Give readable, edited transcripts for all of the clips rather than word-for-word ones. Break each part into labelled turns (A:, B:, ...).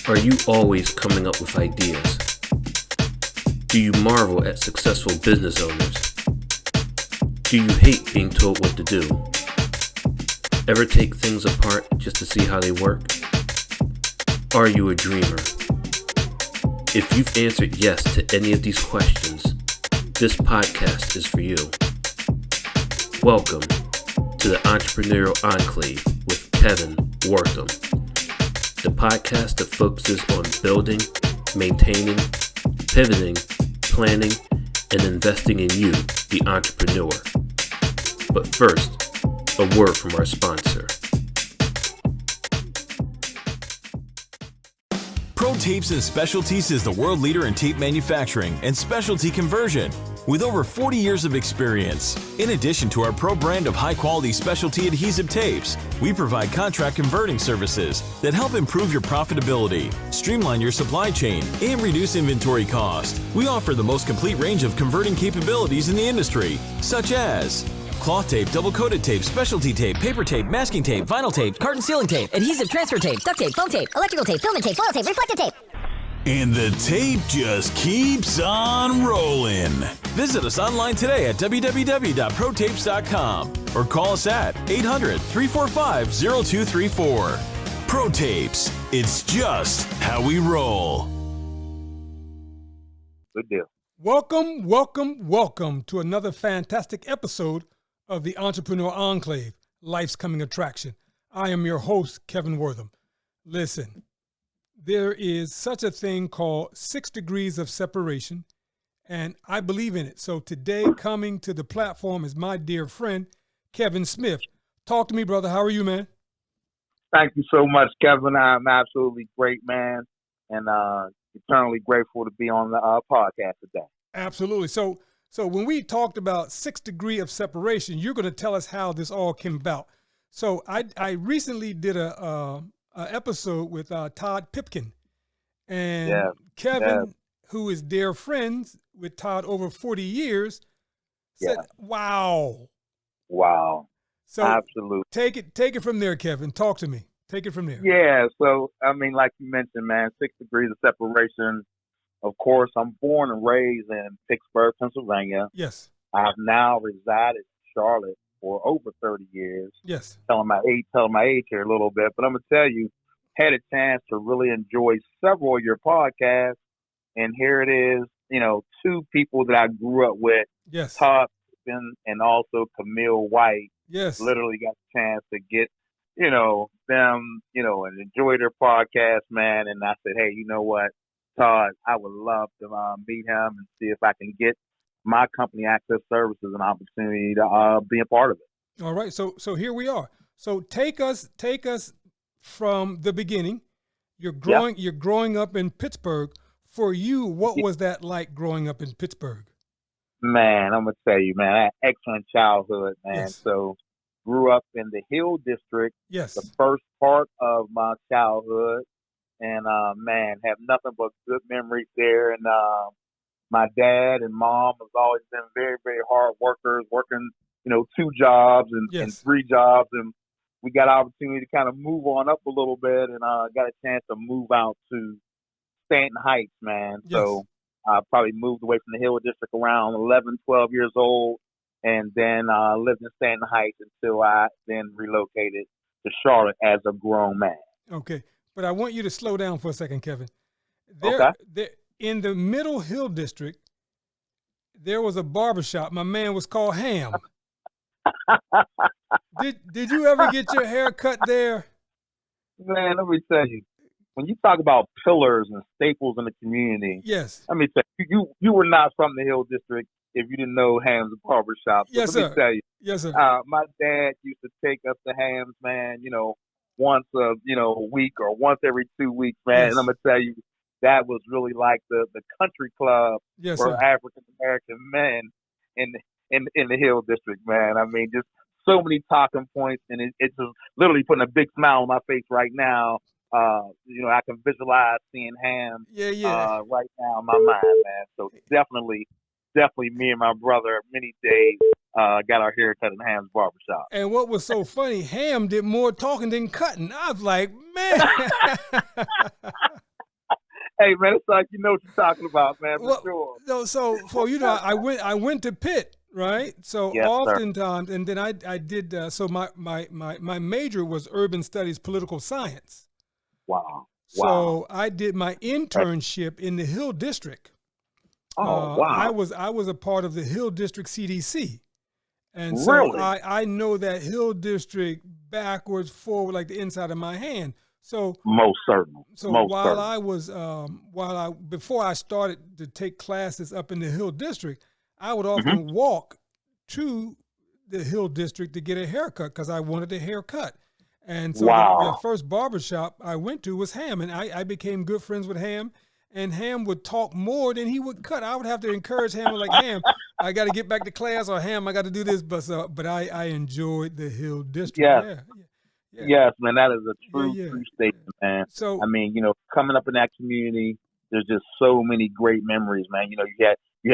A: Are you always coming up with ideas? Do you marvel at successful business owners? Do you hate being told what to do? Ever take things apart just to see how they work? Are you a dreamer? If you've answered yes to any of these questions, this podcast is for you. Welcome to the Entrepreneurial Enclave with Kevin Wortham, the podcast that focuses on building, maintaining, pivoting, planning, and investing in you, the entrepreneur. But first, a word from our sponsor.
B: Pro Tapes and Specialties is the world leader in tape manufacturing and specialty conversion with over 40 years of experience. In addition to our pro brand of high-quality specialty adhesive tapes, we provide contract converting services that help improve your profitability, streamline your supply chain, and reduce inventory cost. We offer the most complete range of converting capabilities in the industry, such as cloth tape, double-coated tape, specialty tape, paper tape, masking tape,
C: vinyl tape, carton sealing tape, adhesive transfer tape, duct tape, foam tape, electrical tape, filament tape, foil tape, reflective tape.
B: And the tape just keeps on rolling. Visit us online today at www.protapes.com or call us at 800-345-0234. Pro Tapes, it's just how we roll.
D: Good deal.
E: Welcome to another fantastic episode of the Entrepreneur Enclave, Life's Coming Attraction. I am your host, Kevin Wortham. Listen, there is such a thing called 6 degrees of separation, and I believe in it. So today, coming to the platform is my dear friend, Kevin Smith. Talk to me, brother. How are you, man?
D: Thank you so much, Kevin. I'm absolutely great, man, and eternally grateful to be on the podcast today.
E: Absolutely. So when we talked about 6 degrees of separation, you're going to tell us how this all came about. So I recently did a episode with Todd Pipkin, and Kevin, who is dear friends with Todd over 40 years, said, wow. So
D: absolutely.
E: Take it from there, Kevin. Talk to me. Take it from there.
D: Yeah. So, I mean, like you mentioned, man, 6 degrees of separation. Of course, I'm born and raised in Pittsburg, Pennsylvania.
E: Yes.
D: I've now resided in Charlotte for over 30 years.
E: Yes.
D: Telling my age here a little bit, but I'm going to tell you, had a chance to really enjoy several of your podcasts, and here it is, two people that I grew up with,
E: yes,
D: Todd and also Camille White,
E: yes,
D: literally got a chance to get, them, and enjoy their podcast, man, and I said, hey, you know what, Todd, I would love to meet him and see if I can get my company, Access Services, an opportunity to be a part of it.
E: All right, so here we are. So take us from the beginning. You're growing up in Pittsburgh. For you, what was that like growing up in Pittsburgh?
D: Man, I'm gonna tell you, man, I had excellent childhood, man.
E: Yes.
D: So grew up in the Hill District.
E: Yes.
D: The first part of my childhood, and man, have nothing but good memories there. And my dad and mom have always been very, very hard workers, working 2 jobs and 3 jobs, and we got an opportunity to kind of move on up a little bit, and got a chance to move out to Stanton Heights, man.
E: Yes.
D: So I probably moved away from the Hill District around 11, 12 years old, and then lived in Stanton Heights until I then relocated to Charlotte as a grown man.
E: Okay, but I want you to slow down for a second, Kevin.
D: Okay.
E: In the Middle Hill District, there was a barbershop. My man was called Ham. Did you ever get your hair cut there?
D: Man, let me tell you, when you talk about pillars and staples in the community,
E: yes,
D: let me tell you, you were not from the Hill District if you didn't know Ham's Barbershop. So
E: yes,
D: let me tell you,
E: yes, sir.
D: My dad used to take us to Ham's, man, once a week or once every 2 weeks, man.
E: Yes.
D: And I'm gonna tell you, that was really like the country club
E: yes,
D: for
E: sir.
D: African American men in the Hill District, man. I mean, just so many talking points, and it's just literally putting a big smile on my face right now. I can visualize seeing Ham right now in my mind, man. So definitely me and my brother many days got our hair cut in Ham's Barbershop.
E: And what was so funny, Ham did more talking than cutting. I was like, man.
D: Hey, man, it's like you know what you're talking about, man, for
E: Well,
D: sure.
E: no, so I went to Pitt, right? So
D: Yes, sir.
E: oftentimes, and then I did. So my major was urban studies, political science.
D: Wow. Wow.
E: So I did my internship in the Hill District.
D: Oh,
E: I
D: wow.
E: was a part of the Hill District CDC, and so
D: Really?
E: I know that Hill District backwards, forward, like the inside of my hand. So
D: Most certainly.
E: so
D: Most
E: while
D: certainly.
E: I was before I started to take classes up in the Hill District, I would
D: Hmm.
E: often walk to the Hill District to get a haircut because I wanted a haircut. And so the
D: Wow.
E: first barbershop I went to was Ham, and I became good friends with Ham. And Ham would talk more than he would cut. I would have to encourage Ham, like, Ham, I got to get back to class, or Ham, I got to do this. But I enjoyed the Hill District.
D: Yes.
E: Yeah, yeah,
D: Yes, man, that is a
E: yeah,
D: true,
E: yeah,
D: true
E: yeah.
D: statement, man. I
E: So
D: mean, coming up in that community, there's just so many great memories, man. You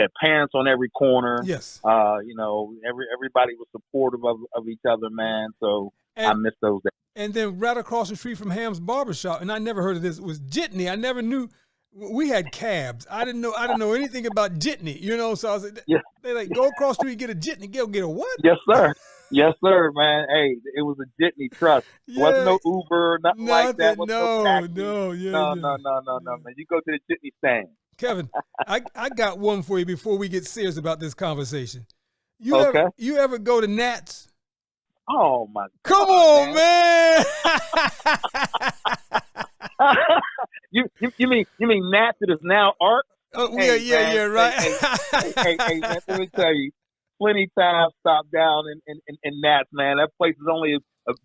D: had parents on every corner.
E: yes,
D: Everybody was supportive of each other, man. So I
E: and
D: miss those days.
E: and then right across the street from Ham's barbershop, and I never heard of this, was Jitney. I never knew we had cabs. I didn't know anything about Jitney, So I was like,
D: Yeah.
E: they like go across the street, get a Jitney, go get a what?
D: Yes, sir. Yes, sir, man. Hey, it was a Jitney Trust. Wasn't
E: Yeah,
D: no Uber, nothing like that.
E: nothing.
D: Wasn't no
E: No,
D: taxi.
E: no, yeah,
D: No,
E: yeah,
D: no, no, no, no,
E: yeah.
D: man. You go to the Jitney stand.
E: Kevin, I got one for you before we get serious about this conversation.
D: Okay.
E: You ever go to Nats?
D: Oh my
E: Come
D: God,
E: on, man.
D: you mean Nats that is now art? Hey, man.
E: Yeah, right.
D: Hey, man, let me tell you, plenty times stopped down in Nats, man. That place is only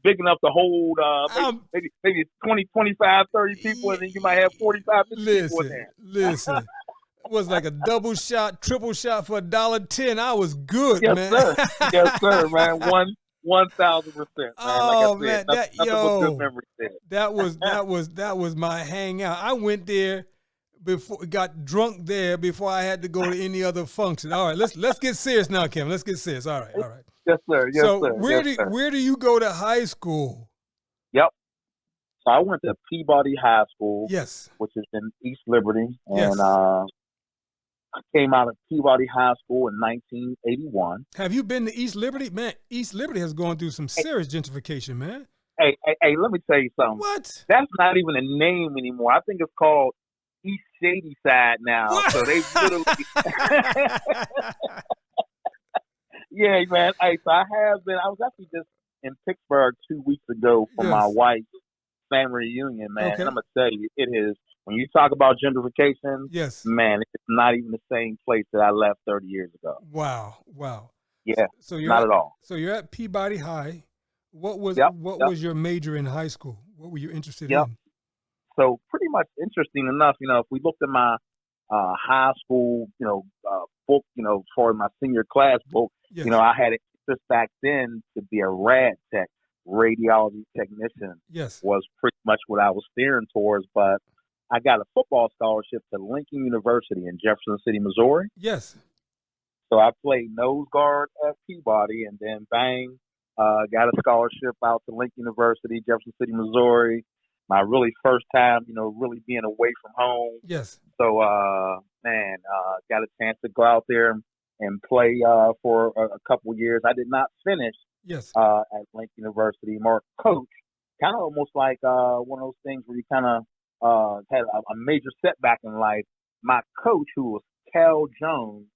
D: big enough to hold maybe 20, 25, 30 people, and then you might have 45, 50 people in there.
E: Listen. It was like a double shot, triple shot for $1.10. I was good,
D: Yes,
E: man.
D: sir. Yes, sir, man. 1,000%, man.
E: Oh,
D: Like I said,
E: man,
D: nothing but good memories there.
E: that was my hangout. I went there got drunk there before I had to go to any other function. All right, let's get serious now, Kevin. Let's get serious. All right.
D: Yes, sir. Yes,
E: So
D: sir.
E: where do you go to high school?
D: Yep. So I went to Peabody High School,
E: Yes.
D: which is in East Liberty,
E: Yes.
D: and I came out of Peabody High School in 1981.
E: Have you been to East Liberty? Man, East Liberty has gone through some serious gentrification, man.
D: Hey, let me tell you something.
E: What?
D: That's not even a name anymore. I think it's called East Shady Side now.
E: What?
D: So they literally, yeah, man. Hey, so I have been. I was actually just in Pittsburgh 2 weeks ago for my
E: Yes.
D: wife's family reunion, man.
E: Okay.
D: And I'm gonna tell you, it is. When you talk about gentrification,
E: Yes.
D: man, it's not even the same place that I left 30 years ago.
E: Wow.
D: Yeah,
E: So you're
D: not at all.
E: So you're at Peabody High. What was
D: Yep,
E: what
D: yep.
E: was your major in high school? What were you interested
D: Yep.
E: in?
D: So pretty much interesting enough, if we looked at my high school, book, for my senior class book,
E: Yes.
D: I had interest back then to be a rad tech, radiology technician
E: Yes.
D: was pretty much what I was steering towards. But I got a football scholarship to Lincoln University in Jefferson City, Missouri.
E: Yes.
D: So I played nose guard at Peabody, and then bang, got a scholarship out to Lincoln University, Jefferson City, Missouri. My really first time, really being away from home.
E: Yes.
D: So, got a chance to go out there and play for a couple of years. I did not finish
E: Yes.
D: at Lincoln University. More coach, kind of almost like one of those things where you kind of had a major setback in life. My coach, who was Cal Jones,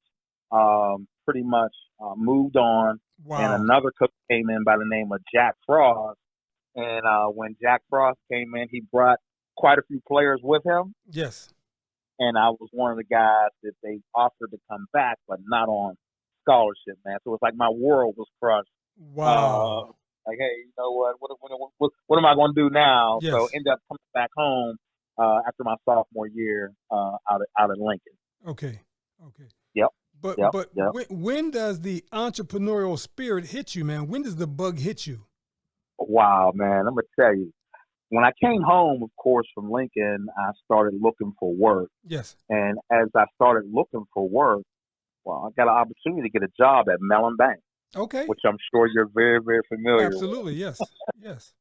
D: pretty much moved on,
E: Wow.
D: and another coach came in by the name of Jack Frost. And when Jack Frost came in, he brought quite a few players with him.
E: Yes.
D: And I was one of the guys that they offered to come back, but not on scholarship, man. So it's like my world was crushed.
E: Wow.
D: Like, hey, you know what? What am I going to do now?
E: Yes.
D: So ended up coming back home after my sophomore year out in Lincoln.
E: Okay.
D: Yep.
E: But
D: Yep,
E: but
D: yep.
E: when does the entrepreneurial spirit hit you, man? When does the bug hit you?
D: Wow, man. I'm going to tell you. When I came home, of course, from Lincoln, I started looking for work.
E: Yes.
D: And as I started looking for work, well, I got an opportunity to get a job at Mellon Bank,
E: Okay.
D: which I'm sure you're very, very familiar with.
E: Absolutely. Yes. Yes.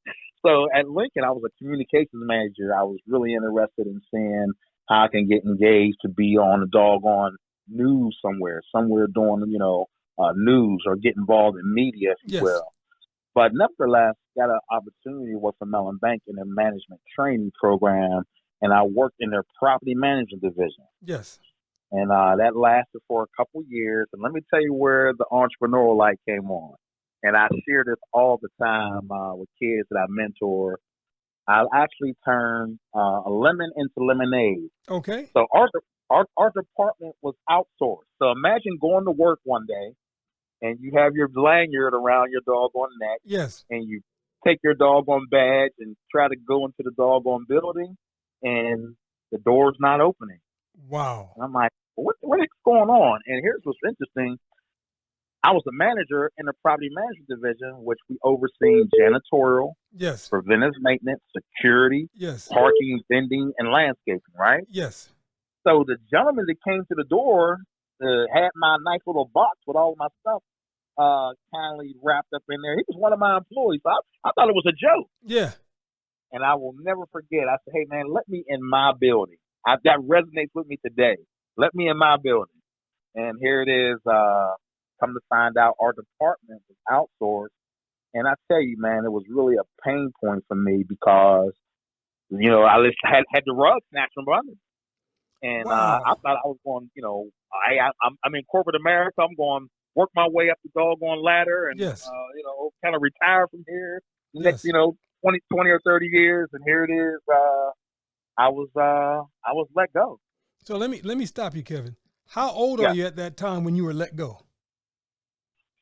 D: So at Lincoln, I was a communications manager. I was really interested in seeing, how I can get engaged to be on the doggone news somewhere doing, news or get involved in media, if you
E: Yes.
D: will. But nevertheless, got an opportunity to work for Mellon Bank in their management training program, and I worked in their property management division.
E: Yes.
D: And that lasted for a couple years. And let me tell you where the entrepreneurial light came on. And I share this all the time with kids that I mentor. I actually turn a lemon into lemonade.
E: Okay.
D: So our department was outsourced. So imagine going to work one day and you have your lanyard around your doggone neck,
E: Yes.
D: and you take your doggone badge and try to go into the doggone building, and the door's not opening.
E: Wow.
D: And I'm like, what is going on? And here's what's interesting. I was a manager in the property management division, which we overseen janitorial,
E: Yes.
D: preventive maintenance, security,
E: Yes.
D: parking, vending, and landscaping, right?
E: Yes.
D: So the gentleman that came to the door had my nice little box with all of my stuff kindly wrapped up in there. He was one of my employees. So I thought it was a joke.
E: Yeah.
D: And I will never forget. I said, hey, man, let me in my building. That resonates with me today. Let me in my building. And here it is. Come to find out our department was outsourced. And I tell you, man, it was really a pain point for me because, I just had the rug snatched from under me. And
E: Wow.
D: I thought I was going, I'm in corporate America. I'm going to work my way up the doggone ladder and,
E: Yes.
D: kind of retire from here the
E: Yes.
D: next, 20 or 30 years. And here it is. I was let go.
E: So let me stop you, Kevin. How old
D: Yeah.
E: are you at that time when you were let go?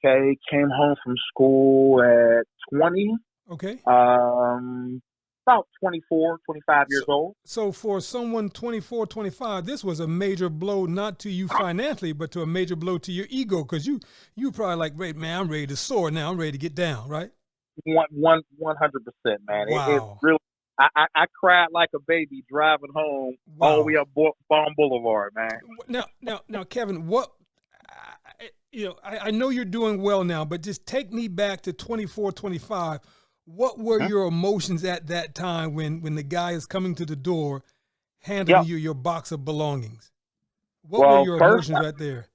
D: Okay. Came home from school at 20,
E: Okay.
D: about 24, 25 years old.
E: So for someone 24, 25, this was a major blow, not to you financially, but to a major blow to your ego, because you probably like, wait, man, I'm ready to soar now. I'm ready to get down, right?
D: 100%, man. It
E: Wow.
D: really, I cried like a baby driving home all the way up Baum Boulevard, man.
E: Now, Kevin, what? I know you're doing well now, but just take me back to 24, 25. What were your emotions at that time when the guy is coming to the door, handing
D: Yep.
E: you your box of belongings? What were
D: Well,
E: your
D: first,
E: emotions right there?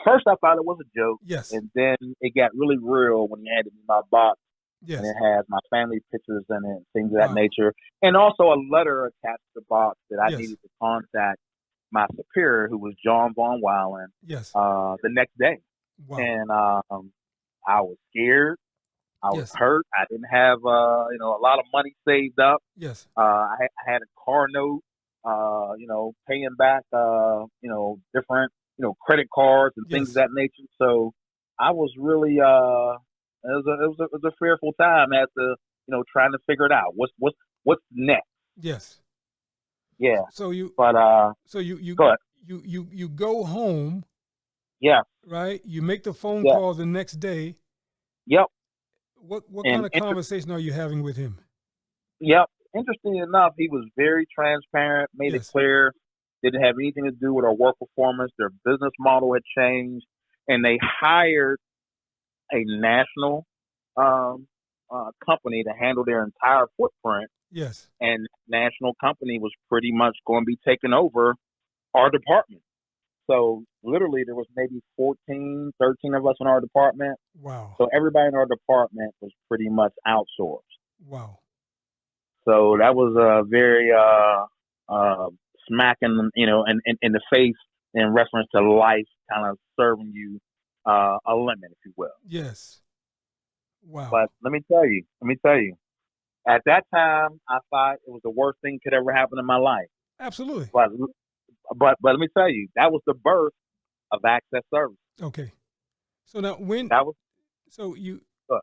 D: first I thought it was a joke,
E: Yes.
D: and then it got really real when he handed me my box,
E: Yes.
D: and it has my family pictures in it, and things of that
E: Wow.
D: nature, and also a letter attached to the box that I
E: Yes.
D: needed to contact my superior, who was John Von Weiland,
E: Yes.
D: the next day.
E: Wow.
D: And I was scared. I was
E: Yes.
D: hurt. I didn't have, a lot of money saved up.
E: Yes.
D: I had a car note, paying back, different, credit cards and things of
E: Yes.
D: that nature. So I was really, it was a fearful time as to, trying to figure it out. What's next?
E: Yes.
D: Yeah.
E: So you
D: But,
E: you
D: go ahead.
E: you go home,
D: Yeah.
E: right? You make the phone
D: Yeah.
E: call the next day.
D: Yep.
E: What
D: And
E: kind of conversation are you having with him?
D: Yep. Interesting enough, he was very transparent, made it
E: Yes.
D: clear, didn't have anything to do with our work performance. Their business model had changed, and they hired a national company to handle their entire footprint.
E: Yes.
D: And national company was pretty much going to be taking over our department. So literally there was maybe 14, 13 of us in our department.
E: Wow.
D: So everybody in our department was pretty much outsourced.
E: Wow.
D: So that was a very smacking, in the face in reference to life, kind of serving you a lemon, if you will.
E: Yes. Wow.
D: But let me tell you, at that time, I thought it was the worst thing could ever happen in my life.
E: Absolutely.
D: But let me tell you, that was the birth of Access Service.
E: Okay. So now when
D: That was
E: so you
D: uh,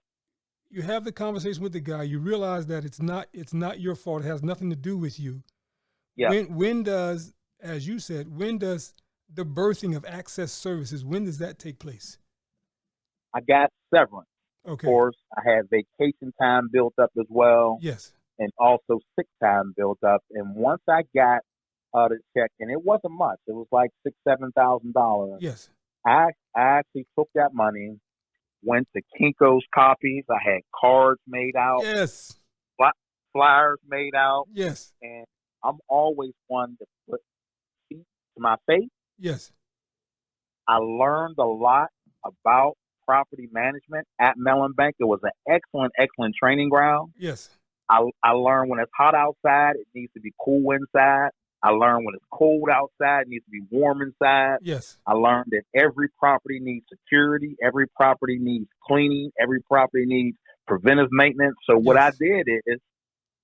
E: you have the conversation with the guy, you realize that it's not your fault, it has nothing to do with you.
D: yeah.
E: When does, as you said, when does the birthing of Access Services, when does that take place?
D: I got severance.
E: Okay.
D: Of course, I had vacation time built up as well,
E: Yes.
D: and also sick time built up. And once I got the check, and it wasn't much, it was like $6,000-7,000.
E: Yes.
D: I actually took that money, went to Kinko's Copies. I had cards made out,
E: Yes.
D: flyers made out,
E: Yes.
D: and I'm always one to put feet to my face.
E: Yes.
D: I learned a lot about property management at Mellon Bank. It was an excellent training ground.
E: Yes.
D: I learned when it's hot outside, it needs to be cool inside. I learned when it's cold outside, it needs to be warm inside.
E: Yes.
D: I learned that every property needs security, every property needs cleaning, every property needs preventive maintenance. So what I
E: Yes.
D: did is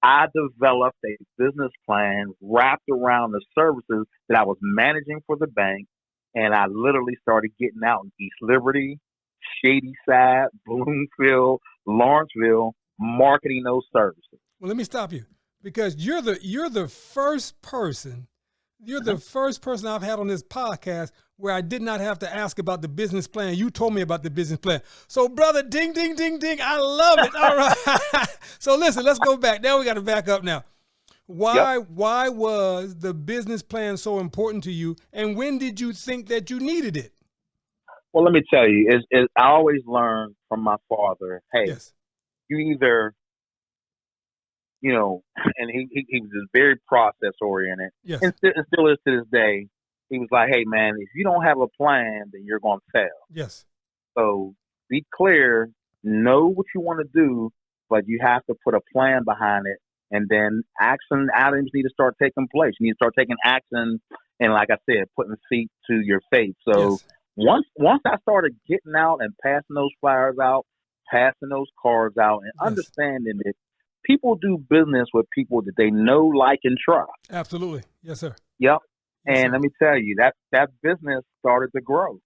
D: I developed a business plan wrapped around the services that I was managing for the bank, and I literally started getting out in East Liberty, Shadyside, Bloomfield, Lawrenceville, marketing those services.
E: Well, let me stop you because you're the first person I've had on this podcast where I did not have to ask about the business plan. You told me about the business plan. So, brother, ding, ding, ding, ding. I love it. All right. So, listen, let's go back. Now we got to back up now. Why was the business plan so important to you, and when did you think that you needed it?
D: Well, let me tell you, I always learned from my father, hey,
E: Yes.
D: you either, and he was just very process oriented,
E: Yes.
D: and still is to this day. He was like, hey, man, if you don't have a plan, then you're going to fail.
E: Yes.
D: So be clear, know what you want to do, but you have to put a plan behind it. And then action items need to start taking place. You need to start taking action, and like I said, putting feet to your face. So
E: Yes.
D: once I started getting out and passing those flyers out, passing those cards out, and
E: Yes.
D: understanding that people do business with people that they know, like, and trust.
E: Absolutely. Yes, sir.
D: Yep.
E: Yes,
D: And
E: sir.
D: let me tell you, that business started to grow.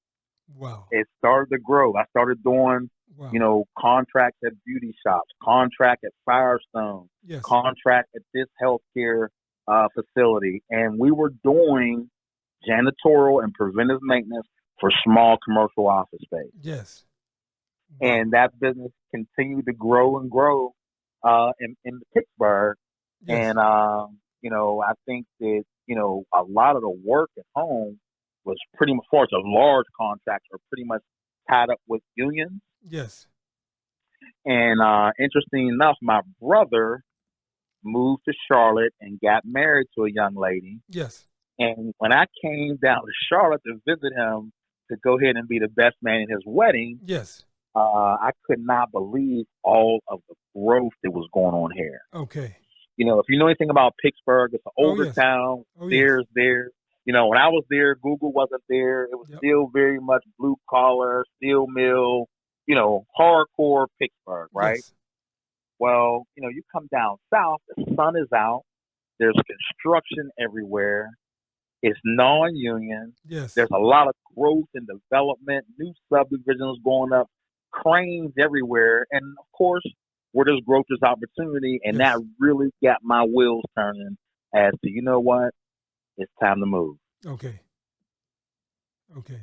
E: Wow.
D: It started to grow. I started doing,
E: Wow.
D: contracts at beauty shops, contract at Firestone,
E: Yes.
D: contract at this healthcare facility. And we were doing janitorial and preventive maintenance for small commercial office space.
E: Yes. Wow.
D: And that business continued to grow and grow in Pittsburgh.
E: Yes.
D: And, I think that, a lot of the work at home was pretty much, as far as the large contracts, are pretty much tied up with unions.
E: Yes.
D: And interesting enough, my brother moved to Charlotte and got married to a young lady.
E: Yes.
D: And when I came down to Charlotte to visit him to go ahead and be the best man in his wedding,
E: Yes.
D: I could not believe all of the growth that was going on here.
E: Okay.
D: If you know anything about Pittsburgh, it's an older
E: yes.
D: town.
E: Oh, yes.
D: There. When I was there, Google wasn't there. It was
E: Yep.
D: still very much blue collar, steel mill, hardcore Pittsburgh, right?
E: Yes.
D: Well, you come down south, the sun is out. There's construction everywhere. It's non-union.
E: Yes.
D: There's a lot of growth and development, new subdivisions going up, cranes everywhere. And, of course, where there's growth, there's opportunity. And
E: Yes.
D: that really got my wheels turning as to, you know what? It's time to move.
E: Okay. Okay.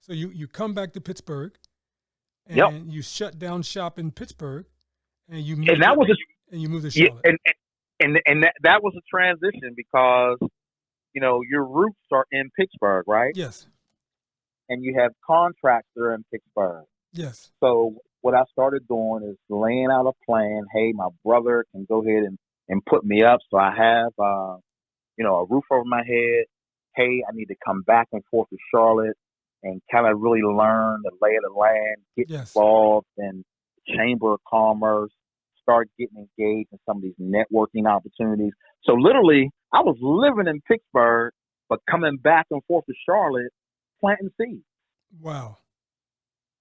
E: So you come back to Pittsburgh, and
D: Yep.
E: you shut down shop in Pittsburgh, and you
D: And that was
E: you move to
D: yeah,
E: Charlotte.
D: and that was a transition because, your roots are in Pittsburgh, right?
E: Yes.
D: And you have contracts that are in Pittsburgh.
E: Yes.
D: So what I started doing is laying out a plan. Hey, my brother can go ahead and put me up. So I have, a roof over my head. Hey, I need to come back and forth to Charlotte and kind of really learn the lay of the land, get
E: Yes.
D: involved in Chamber of Commerce, start getting engaged in some of these networking opportunities. So literally, I was living in Pittsburgh, but coming back and forth to Charlotte, planting seeds.
E: Wow.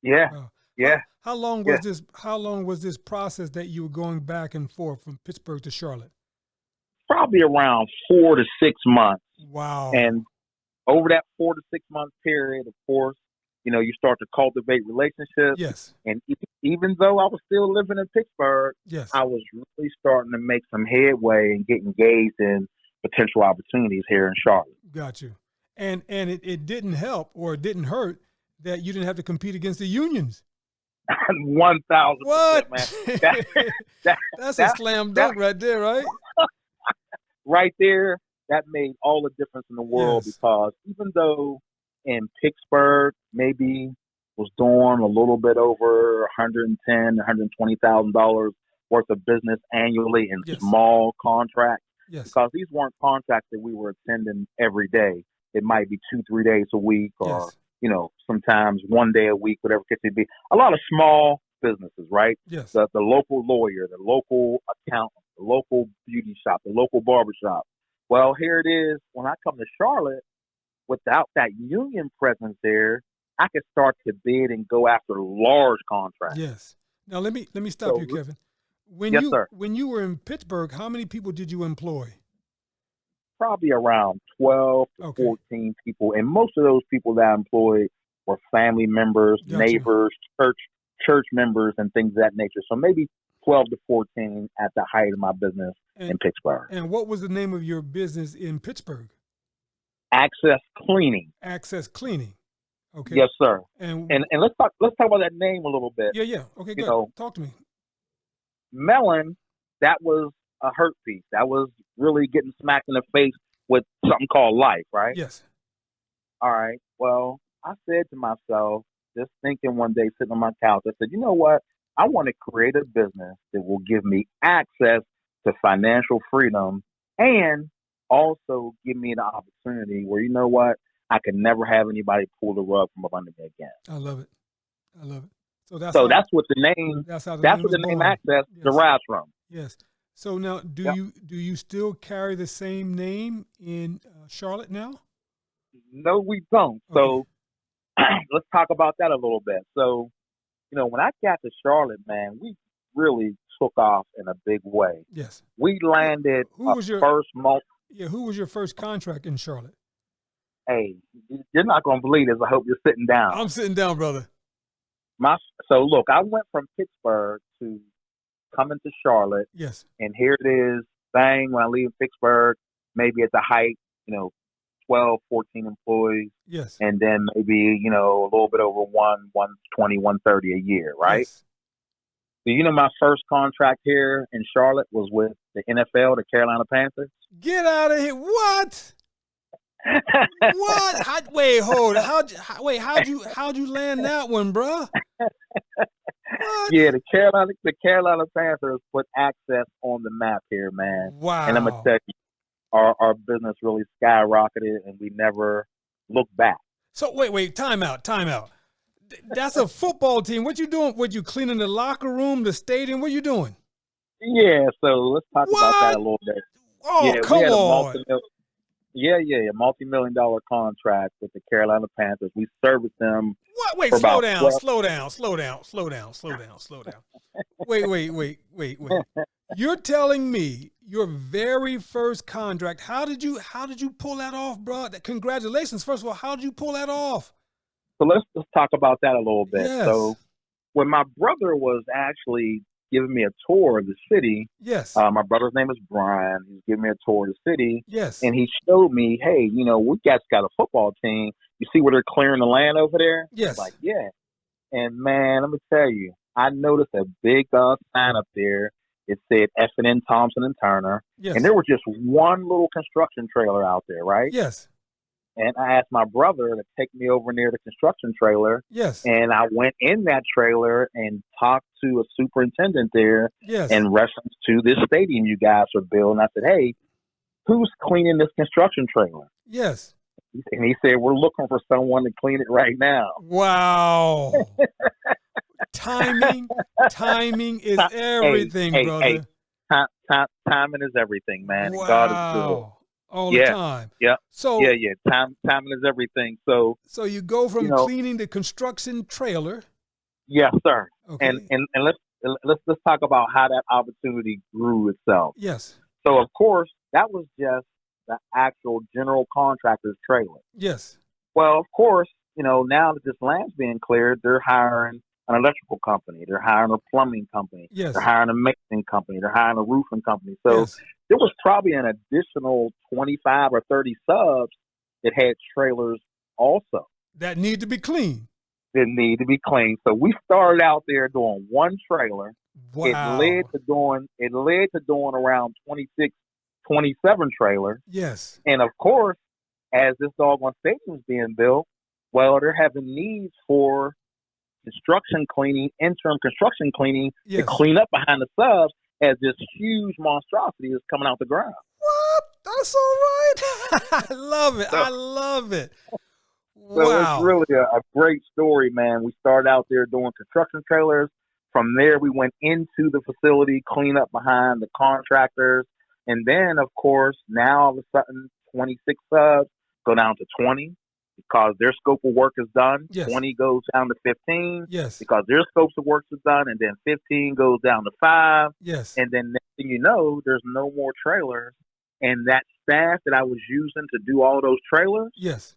D: Yeah,
E: Wow.
D: yeah.
E: How long
D: Yeah.
E: was this? How long was this process that you were going back and forth from Pittsburgh to Charlotte?
D: Probably around 4 to 6 months.
E: Wow.
D: And over that 4 to 6 month period, of course, you start to cultivate relationships.
E: Yes.
D: And even though I was still living in Pittsburgh,
E: Yes.
D: I was really starting to make some headway and get engaged in potential opportunities here in Charlotte.
E: Got you. And it didn't help or it didn't hurt that you didn't have to compete against the unions.
D: 1,000%,
E: What?
D: man.
E: That's a slam dunk right there, right?
D: Right there, that made all the difference in the world.
E: Yes.
D: Because even though in Pittsburgh maybe was doing a little bit over $110,000, $120,000 worth of business annually in
E: Yes.
D: small contracts,
E: Yes.
D: because these weren't contracts that we were attending every day. It might be 2-3 days a week, or
E: Yes.
D: sometimes one day a week, whatever it could be. A lot of small businesses, right?
E: Yes.
D: The local lawyer, the local accountant, the local beauty shop, the local barber shop. Well, here it is. When I come to Charlotte, without that union presence there, I could start to bid and go after large contracts.
E: Yes. Now let me stop
D: So,
E: you, Kevin. When
D: yes, sir.
E: when you were in Pittsburgh, how many people did you employ?
D: Probably around 12 to
E: Okay.
D: 14 people. And most of those people that I employed were family members,
E: Gotcha.
D: neighbors, church members, and things of that nature. So maybe 12 to 14 at the height of my business in Pittsburgh.
E: And what was the name of your business in Pittsburgh?
D: Access Cleaning.
E: Access Cleaning. Okay.
D: Yes, sir.
E: And
D: let's talk about that name a little bit.
E: yeah. Okay, good. Talk to me.
D: Mellon, that was a hurt piece. That was really getting smacked in the face with something called life, right?
E: Yes.
D: All right. Well, I said to myself, just thinking one day sitting on my couch, I said, you know what? I want to create a business that will give me access to financial freedom and also give me the opportunity where, you know what? I can never have anybody pull the rug from under me again.
E: I love it. So
D: that's what the name.
E: That's how
D: That's what the name Access derives from.
E: Yes. So now, do you still carry the same name in Charlotte now?
D: No, we don't. Okay. So let's talk about that a little bit. So, when I got to Charlotte, man, we really took off in a big way.
E: Yes.
D: We landed first month.
E: Yeah. Who was your first contract in Charlotte?
D: Hey, you're not going to believe this. I hope you're sitting down.
E: I'm sitting down, brother.
D: So look, I went from Pittsburgh to coming to Charlotte.
E: Yes.
D: And here it is, bang, when I leave Pittsburgh, maybe at the height, 12, 14 employees.
E: Yes.
D: And then maybe, a little bit over 120, 130 a year, right? Yes. So, my first contract here in Charlotte was with the NFL, the Carolina Panthers.
E: Get out of here. What? What? How'd you land that one, bro?
D: Yeah, the Carolina Panthers put Access on the map here, man.
E: Wow.
D: And I'm gonna tell you, our business really skyrocketed, and we never looked back.
E: So wait, time out. That's a football team. What you doing? What, you cleaning the locker room, the stadium? What you doing?
D: Yeah, so let's talk about that a little bit.
E: Oh,
D: yeah,
E: come on.
D: A multi-million-dollar contract with the Carolina Panthers. We serviced them.
E: What? Wait, slow down. Wait. You're telling me your very first contract, how did you pull that off, bro? Congratulations. First of all, how did you pull that off?
D: So let's talk about that a little bit.
E: Yes.
D: So when my brother was actually giving me a tour of the city.
E: Yes.
D: My brother's name is Brian. He's giving me a tour of the city.
E: Yes.
D: And he showed me, hey, we got a football team. You see where they're clearing the land over there?
E: Yes.
D: Like, yeah. And man, let me tell you, I noticed a big sign up there. It said F&N Thompson and Turner.
E: Yes.
D: And there was just one little construction trailer out there, right?
E: Yes.
D: And I asked my brother to take me over near the construction trailer.
E: Yes.
D: And I went in that trailer and talked to a superintendent there.
E: Yes.
D: In reference to this stadium you guys are building. I said, hey, who's cleaning this construction trailer?
E: Yes.
D: And he said, we're looking for someone to clean it right now.
E: Wow. Timing is everything, brother.
D: Timing is everything, man.
E: Wow.
D: God is good.
E: All the time.
D: Yeah.
E: So
D: timing is everything. So
E: you go from cleaning the construction trailer.
D: Yes, sir.
E: Okay.
D: And let's talk about how that opportunity grew itself.
E: Yes.
D: So of course that was just the actual general contractor's trailer.
E: Yes.
D: Well, of course, now that this land's being cleared, they're hiring an electrical company. They're hiring a plumbing company.
E: Yes.
D: They're hiring a maintenance company. They're hiring a roofing company. So
E: yes.
D: There was probably an additional 25 or 30 subs that had trailers also.
E: That need to be cleaned.
D: That need to be cleaned. So we started out there doing one trailer.
E: Wow.
D: It led to doing around 26, 27 trailers.
E: Yes.
D: And of course, as this doggone station's being built, well, they're having needs for construction cleaning, interim construction cleaning
E: yes.
D: to clean up behind the subs. as this huge monstrosity is coming out the ground.
E: What? That's all right. I love it.
D: So,
E: I love it.
D: So it's
E: Wow.
D: really a great story, man. We started out there doing construction trailers. From there, we went into the facility, clean up behind the contractors. And then, of course, now all of a sudden, 26 subs go down to 20 because their scope of work is done.
E: Yes.
D: 20 goes down to 15
E: Yes.
D: because their scopes of work is done. And then 15 goes down to 5.
E: Yes.
D: And then next thing you know, there's no more trailers. And that staff that I was using to do all those trailers,
E: Yes.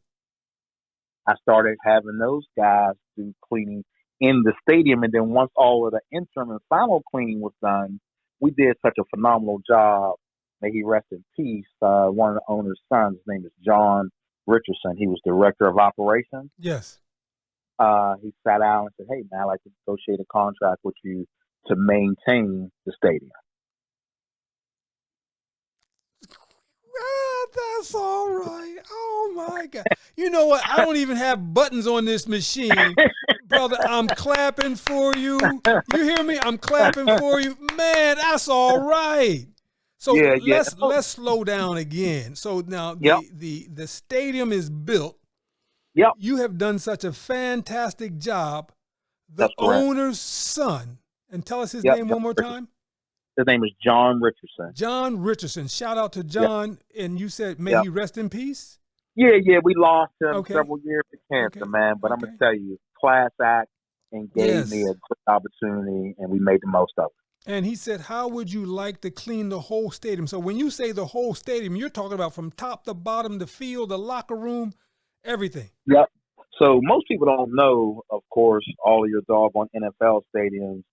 D: I started having those guys do cleaning in the stadium. And then once all of the interim and final cleaning was done, we did such a phenomenal job. May he rest in peace. One of the owner's sons, his name is John Richardson. He was director of operations.
E: Yes.
D: He sat down and said, "Hey, man, I'd like to negotiate a contract with you to maintain the stadium."
E: That's all right. Oh my God. You know what? I don't even have buttons on this machine. Brother, I'm clapping for you. You hear me? I'm clapping for you. Man, that's all right. So
D: Yeah.
E: let's slow down again. So now
D: Yep.
E: the stadium is built.
D: Yep.
E: You have done such a fantastic job. The
D: That's correct.
E: owner's son, and tell us his
D: Yep,
E: name
D: John
E: one more
D: Richardson.
E: time.
D: His name is John Richardson.
E: John Richardson. Shout out to John. And you said, may
D: Yep.
E: he rest in peace?
D: Yeah. We lost him
E: Okay.
D: several years to cancer,
E: Okay.
D: man. But I'm
E: Okay.
D: going to tell you, class act and gave
E: Yes.
D: me a great opportunity, and we made the most of it.
E: And he said, how would you like to clean the whole stadium? So when you say the whole stadium, you're talking about from top to bottom, the field, the locker room, everything.
D: Yep. So most people don't know, of course, all of your doggone NFL stadiums.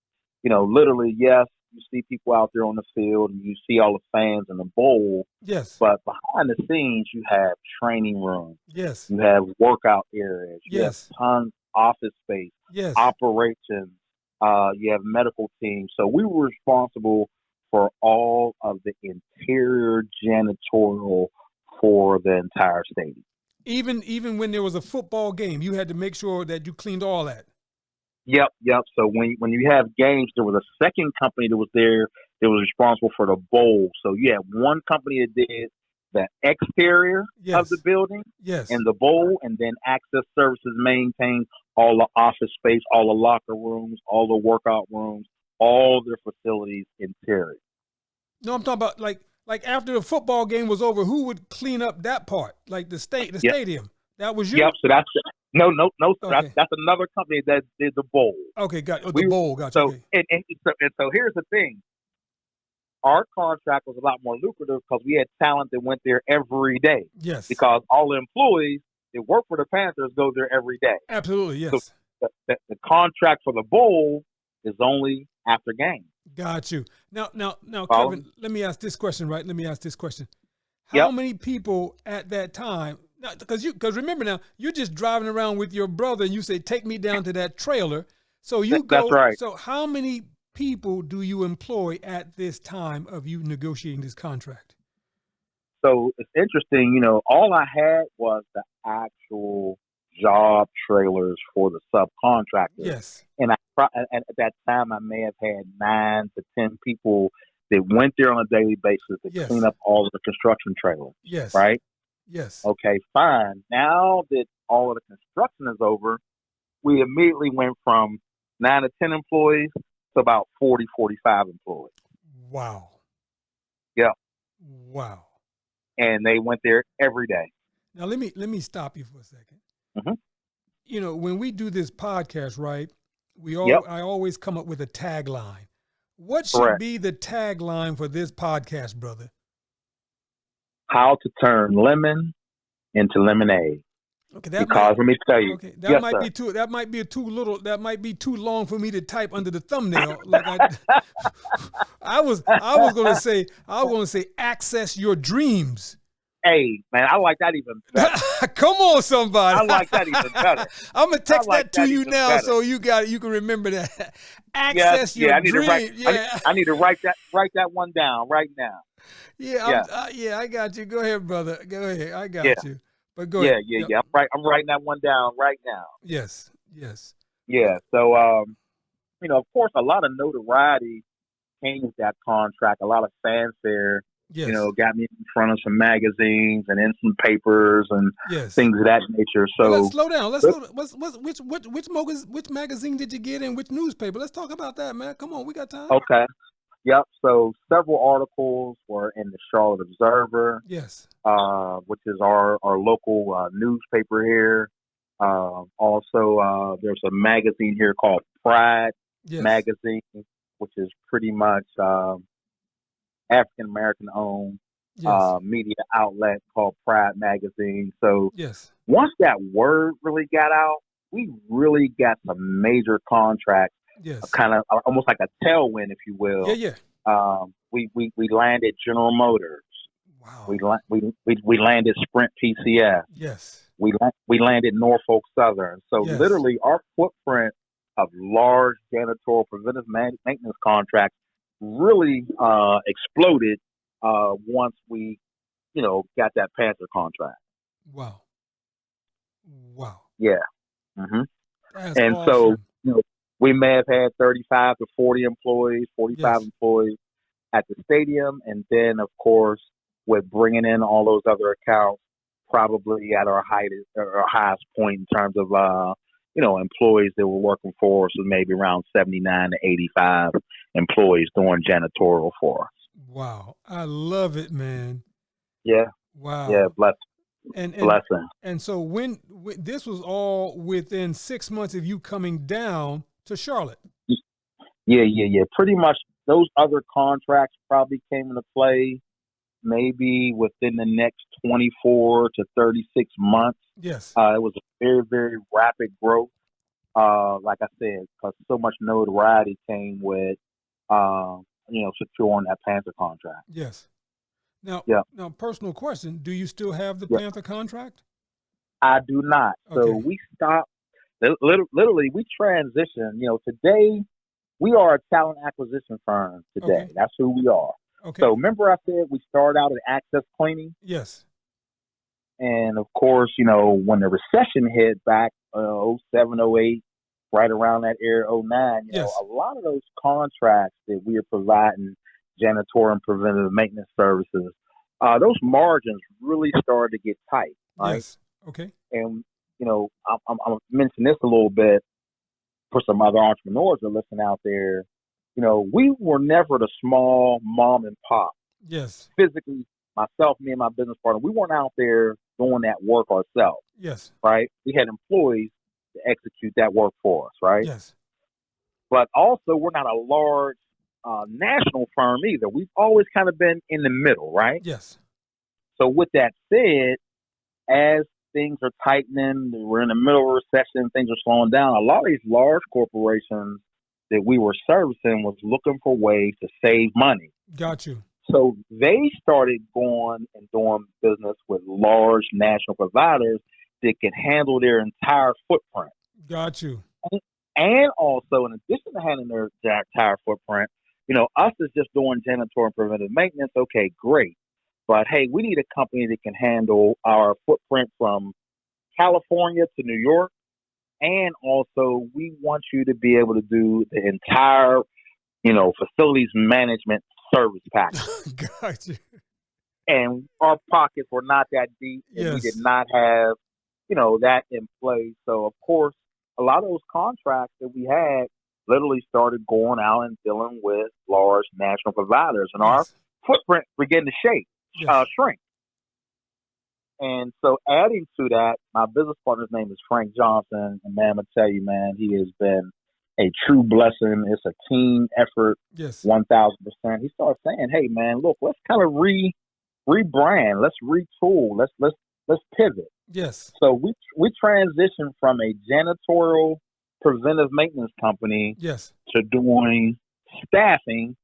D: You know, literally, yes, you see people out there on the field and you see all the fans in the bowl,
E: Yes.
D: but behind the scenes, you have training rooms,
E: Yes.
D: you have workout areas, you
E: Yes.
D: have tons of office space,
E: Yes.
D: operations, you have medical teams. So we were responsible for all of the interior janitorial for the entire stadium.
E: Even when there was a football game, you had to make sure that you cleaned all that.
D: Yep. So when you have games, there was a second company that was there that was responsible for the bowl. So you had one company that did the exterior
E: Yes.
D: of the building
E: Yes.
D: and the bowl, and then access services maintained all the office space, all the locker rooms, all the workout rooms, all their facilities interior.
E: No, I'm talking about like after the football game was over, who would clean up that part? Like the stadium. That was you?
D: Yep. So that's no.
E: Okay.
D: That's another company that did the bowl.
E: Okay, got the bowl, got you.
D: So
E: Okay.
D: and so here's the thing. Our contract was a lot more lucrative because we had talent that went there every day.
E: Yes.
D: Because all the employees that work for the Panthers go there every day.
E: Absolutely, yes.
D: So the contract for the bowl is only after game.
E: Got you. Now,
D: Follow
E: Kevin, let me ask this question, right? Let me ask this question. How
D: Yep.
E: many people at that time, because remember now, you're just driving around with your brother and you say, take me down to that trailer. So you go.
D: That's right.
E: So how many people do you employ at this time of you negotiating this contract?
D: So it's interesting, all I had was the actual job trailers for the subcontractors.
E: Yes.
D: And at that time, I may have had 9 to 10 people that went there on a daily basis to
E: Yes.
D: clean up all of the construction trailers.
E: Yes.
D: Right?
E: Yes.
D: Okay, fine. Now that all of the construction is over, we immediately went from 9 to 10 employees to about 40, 45 employees.
E: Wow.
D: Yeah.
E: Wow.
D: And they went there every day.
E: Now let me stop you for a second.
D: Mhm.
E: When we do this podcast, right?
D: Yep.
E: I always come up with a tagline. What should
D: Correct.
E: be the tagline for this podcast, brother?
D: How to turn lemon into lemonade.
E: Okay,
D: Because let me tell you,
E: okay, that
D: yes,
E: might
D: sir.
E: be too. That might be too long for me to type under the thumbnail. I was going to say, access your dreams.
D: Hey, man, I like that even better.
E: Come on, somebody.
D: I like that even better.
E: I'm gonna text
D: like
E: that to
D: that
E: you
D: even
E: now,
D: better.
E: so you can remember that. Access your
D: I need
E: dream.
D: to write.
E: Yeah,
D: I need to write that one down right now.
E: yeah. I got you. Go ahead, brother. Go ahead. I got you. But go ahead.
D: Yeah. I'm writing that one down right now.
E: Yes.
D: Yeah. So, of course, a lot of notoriety came with that contract, a lot of fanfare,
E: Yes.
D: got me in front of some magazines and in some papers and
E: Yes.
D: things of that nature.
E: Well,
D: So
E: let's slow down. Let's slow. Which magazine did you get in? Which newspaper? Let's talk about that, man. Come on, we got time.
D: okay. Yep. So several articles were in the Charlotte Observer,
E: Yes.
D: which is our local newspaper here. Also, there's a magazine here called Pride
E: Yes.
D: Magazine, which is pretty much African American owned
E: Yes.
D: media outlet called Pride Magazine. So
E: Yes.
D: once that word really got out, we really got some major contracts,
E: Yes.
D: kind of almost like a tailwind, if you will.
E: Yeah. Yeah.
D: We landed General Motors.
E: Wow.
D: We landed Sprint PCS.
E: Yes.
D: We landed Norfolk Southern. So
E: Yes.
D: literally, our footprint of large janitorial preventive maintenance contracts really exploded once we, got that Panther contract.
E: Wow. Wow.
D: Yeah. hmm
E: That's
D: And
E: awesome.
D: so, we may have had 35 to 40 employees, 45
E: Yes.
D: employees at the stadium. And then, of course, with bringing in all those other accounts, probably at our highest point in terms of, employees that were working for us was maybe around 79 to 85 employees doing janitorial for us.
E: Wow. I love it, man.
D: Yeah.
E: Wow.
D: Yeah.
E: And
D: Blessing.
E: and so when this was all within 6 months of you coming down to Charlotte.
D: Yeah. Pretty much those other contracts probably came into play maybe within the next 24 to 36 months.
E: Yes.
D: It was a very, very rapid growth. Like I said, because so much notoriety came with, securing that Panther contract.
E: Yes. Now,
D: Yeah.
E: now, personal question: do you still have the
D: Yeah.
E: Panther contract?
D: I do not. So
E: Okay.
D: we stopped. Literally, we transitioned. Today we are a talent acquisition firm. Today,
E: Okay.
D: that's who we are.
E: Okay.
D: So remember, I said we started out at access cleaning,
E: Yes.
D: and of course, when the recession hit back 07, 08, right around that area, 09,
E: Yes.
D: a lot of those contracts that we are providing janitorial and preventive maintenance services, those margins really started to get tight, right?
E: Yes. Okay.
D: And I'm gonna mention this a little bit for some other entrepreneurs that listen out there. We were never the small mom and pop.
E: Yes.
D: Physically, myself, me and my business partner, we weren't out there doing that work ourselves,
E: Yes.
D: right? We had employees to execute that work for us, right?
E: Yes.
D: But also, we're not a large national firm either. We've always kind of been in the middle, right?
E: Yes.
D: So with that said, as things are tightening, we're in the middle of a recession, things are slowing down, a lot of these large corporations that we were servicing was looking for ways to save money.
E: Got you.
D: So they started going and doing business with large national providers that can handle their entire footprint.
E: Got you.
D: And also, in addition to handling their entire footprint, us is just doing janitorial and preventive maintenance. Okay, great. But hey, we need a company that can handle our footprint from California to New York. And also, we want you to be able to do the entire, facilities management service package.
E: Got you.
D: And our pockets were not that deep, and we
E: Yes.
D: did not have, that in place. So, of course, a lot of those contracts that we had literally started going out and dealing with large national providers, and our
E: Yes.
D: footprint began to
E: Yes.
D: shrink. And so, adding to that, my business partner's name is Frank Johnson, and man, I'm gonna tell you, man, he has been a true blessing. It's a team effort,
E: Yes.
D: 1,000%. He started saying, "Hey, man, look, let's kind of rebrand, let's retool, let's pivot."
E: Yes.
D: So we transitioned from a janitorial preventive maintenance company
E: Yes.
D: to doing staffing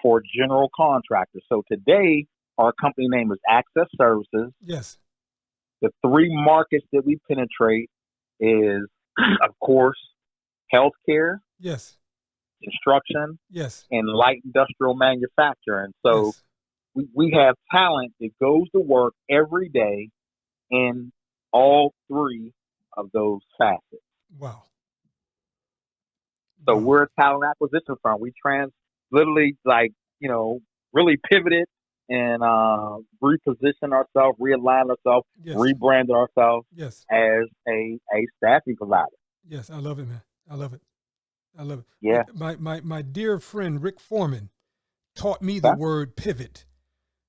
D: for general contractors. So today, our company name is Access Services.
E: Yes.
D: The three markets that we penetrate is, of course, healthcare,
E: Yes.
D: construction,
E: Yes.
D: and light industrial manufacturing. So
E: Yes.
D: we have talent that goes to work every day in all three of those facets.
E: Wow.
D: So
E: Wow.
D: we're a talent acquisition firm. We literally like, really pivoted and repositioned ourselves, realigned ourselves,
E: Yes.
D: rebranded ourselves
E: Yes.
D: as a staffing provider.
E: Yes. I love it, man. I love it. I love it.
D: Yeah.
E: My dear friend Rick Foreman taught me the
D: Okay.
E: word pivot.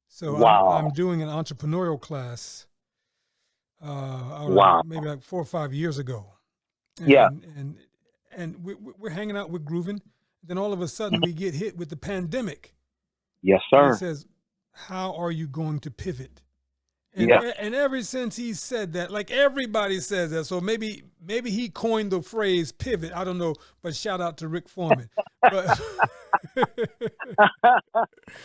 E: So
D: Wow.
E: I'm doing an entrepreneurial class. I don't know,
D: Wow.
E: maybe like 4 or 5 years ago,
D: Yeah.
E: and we're hanging out, we're grooving. Then all of a sudden we get hit with the pandemic,
D: Yes,
E: and he
D: sir.
E: says, "How are you going to pivot?"
D: Yeah.
E: And ever since he said that, like everybody says that, so maybe he coined the phrase pivot. I don't know, but shout out to Rick Foreman. But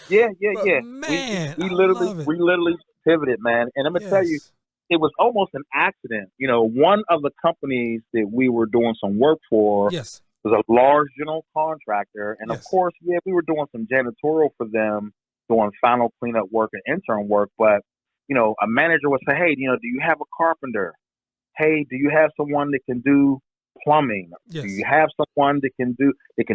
D: Yeah.
E: but man,
D: We
E: I
D: literally
E: love it.
D: we literally pivoted, man. And I'm gonna tell you,
E: Yes.
D: it was almost an accident. One of the companies that we were doing some work for
E: Yes.
D: was a large general contractor, and of
E: Yes.
D: course, yeah, we were doing some janitorial for them, doing final cleanup work and intern work. But a manager would say, "Hey, do you have a carpenter? Hey, do you have someone that can do plumbing? Do
E: Yes.
D: you have someone that can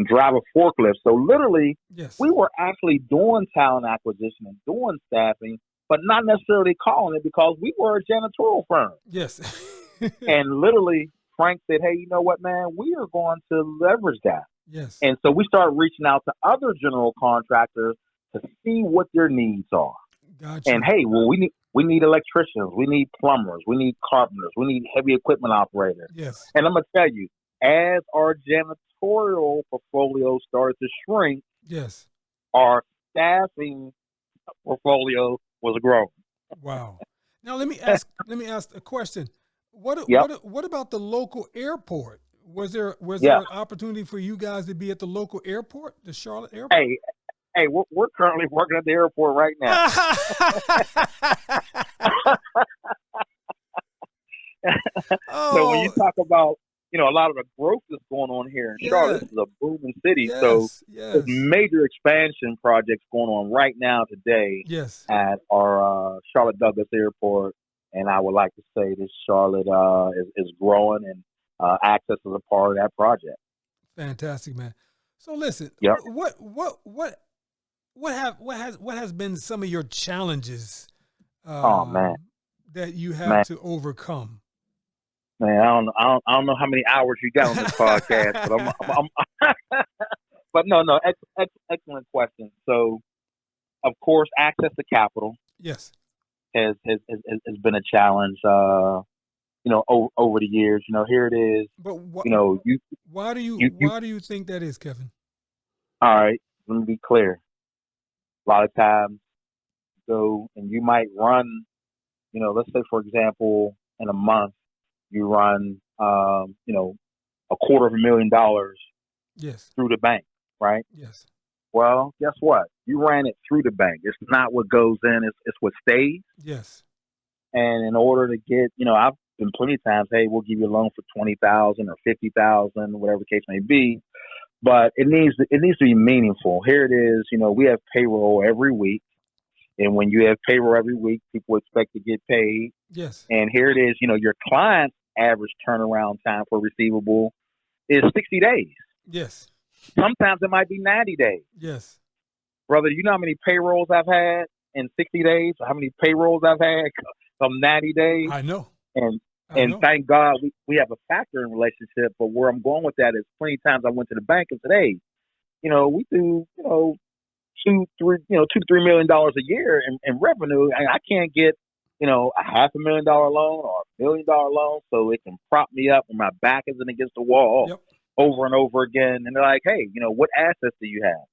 D: drive a forklift?" So literally,
E: Yes.
D: we were actually doing talent acquisition and doing staffing, but not necessarily calling it because we were a janitorial firm.
E: Yes.
D: And literally, Frank said, "Hey, you know what, man? We are going to leverage that."
E: Yes.
D: And so we started reaching out to other general contractors to see what their needs are.
E: Gotcha.
D: And hey, well, we need electricians, we need plumbers, we need carpenters, we need heavy equipment operators.
E: Yes.
D: And I'm gonna tell you, as our janitorial portfolio started to shrink,
E: Yes.
D: our staffing portfolio was growing.
E: Wow. Now let me ask a question.
D: Yep.
E: What about the local airport? Was there
D: Yeah.
E: an opportunity for you guys to be at the local airport, the Charlotte airport?
D: Hey, we're currently working at the airport right now. So when you
E: Oh,
D: talk about, a lot of the growth that's going on here in Charlotte,
E: yeah.
D: this is a booming city. So
E: Yes.
D: there's
E: Yes.
D: major expansion projects going on right now today
E: Yes.
D: at our Charlotte Douglas Airport. And I would like to say that Charlotte is growing, and Access is a part of that project.
E: Fantastic, man. So listen,
D: Yep.
E: what has been some of your challenges
D: Oh man,
E: that you
D: man,
E: had to overcome?
D: man. I don't know how many hours you got on this podcast, but but no, excellent question. So of course, access to capital
E: Yes.
D: has been a challenge. Over the years, here it is.
E: But
D: You
E: why do
D: you
E: you think that is, Kevin?
D: all right. Let me be clear. A lot of times, go and you might run. Let's say for example, in a month, you run, $250,000
E: Yes.
D: through the bank, right?
E: Yes.
D: Well, guess what? You ran it through the bank. It's not what goes in; it's what stays.
E: Yes.
D: And in order to get, I've been plenty of times, hey, we'll give you a loan for 20,000 or 50,000, whatever the case may be. But it needs to be meaningful. Here it is. We have payroll every week, and when you have payroll every week, people expect to get paid.
E: Yes.
D: And here it is. Your client's average turnaround time for receivable is 60 days.
E: Yes.
D: Sometimes it might be 90 days.
E: Yes.
D: Brother, you know how many payrolls I've had in 60 days? How many payrolls I've had from 90 days?
E: I know.
D: And
E: I
D: and
E: know.
D: thank God we have a factoring relationship. But where I'm going with that is plenty of times I went to the bank and said, hey, we do, $2 to $3 million a year in revenue. And I can't get, a $500,000 loan or $1 million loan so it can prop me up when my back isn't against the wall
E: Yep.
D: over and over again. And they're like, hey, what assets do you have?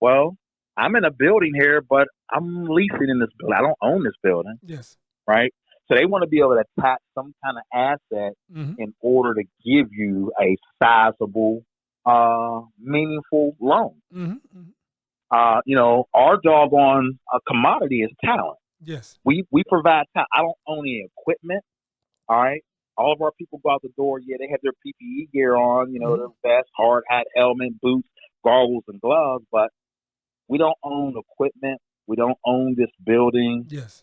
D: Well, I'm in a building here, but I'm leasing in this building. I don't own this building,
E: Yes.
D: right? So they want to be able to attach some kind of asset
E: Mm-hmm.
D: in order to give you a sizable, meaningful loan.
E: Mm-hmm.
D: Our doggone commodity is talent.
E: Yes.
D: We provide talent. I don't own any equipment. All right. All of our people go out the door. Yeah, they have their PPE gear on, their vest, hard hat, helmet, boots, goggles, and gloves. But we don't own equipment. We don't own this building.
E: Yes.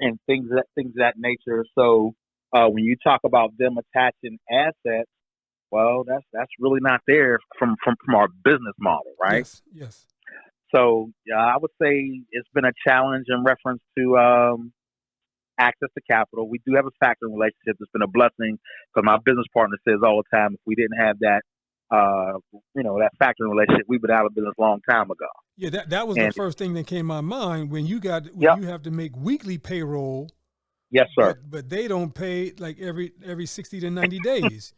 D: And things of that nature. So when you talk about them attaching assets, Well, that's really not there from our business model, right?
E: Yes. Yes.
D: So yeah, I would say it's been a challenge in reference to access to capital. We do have a factoring relationship. It's been a blessing because my business partner says all the time, if we didn't have that, that factoring relationship, we've been out of business a long time ago.
E: Yeah, that was the
D: And
E: first thing that came to my mind when you
D: yep,
E: have to make weekly payroll,
D: yes, sir.
E: but they don't pay like every 60 to 90 days.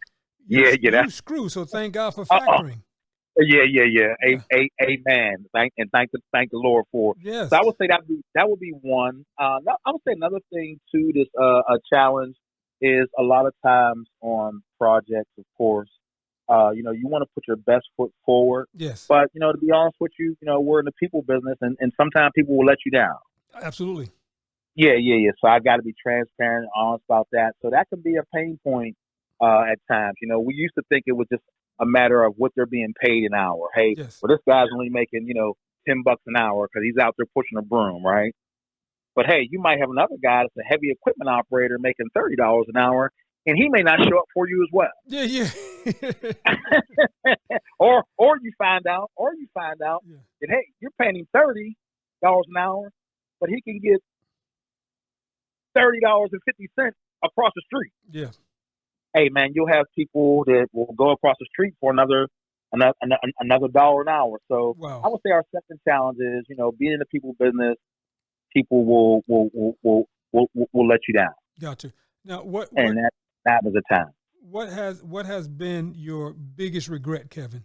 D: Yeah, yeah,
E: You screw. So thank God for
D: uh,
E: factoring.
D: yeah.
E: Yeah.
D: Amen. Thank the Lord for. So I
E: Yes.
D: would say that would be one. I would say another thing too. This a challenge is a lot of times on projects, of course. You want to put your best foot forward,
E: Yes.
D: but to be honest with you, we're in the people business, and sometimes people will let you down.
E: Absolutely.
D: Yeah. So I got to be transparent and honest about that. So that can be a pain point at times. We used to think it was just a matter of what they're being paid an hour. Hey,
E: Yes.
D: well, this guy's only making $10 an hour because he's out there pushing a broom, right? But hey, you might have another guy that's a heavy equipment operator making $30 an hour, and he may not show up for you as well.
E: Yeah. Yeah.
D: or you find out
E: Yeah.
D: that hey, you're paying him $30 an hour, but he can get $30.50 across the street.
E: Yeah.
D: Hey man, you'll have people that will go across the street for another dollar an hour. So I
E: Wow.
D: would say our second challenge is, being in the people business, people will let you down,
E: Gotcha. Now, what
D: and
E: what
D: that happens at times.
E: what has been your biggest regret, Kevin?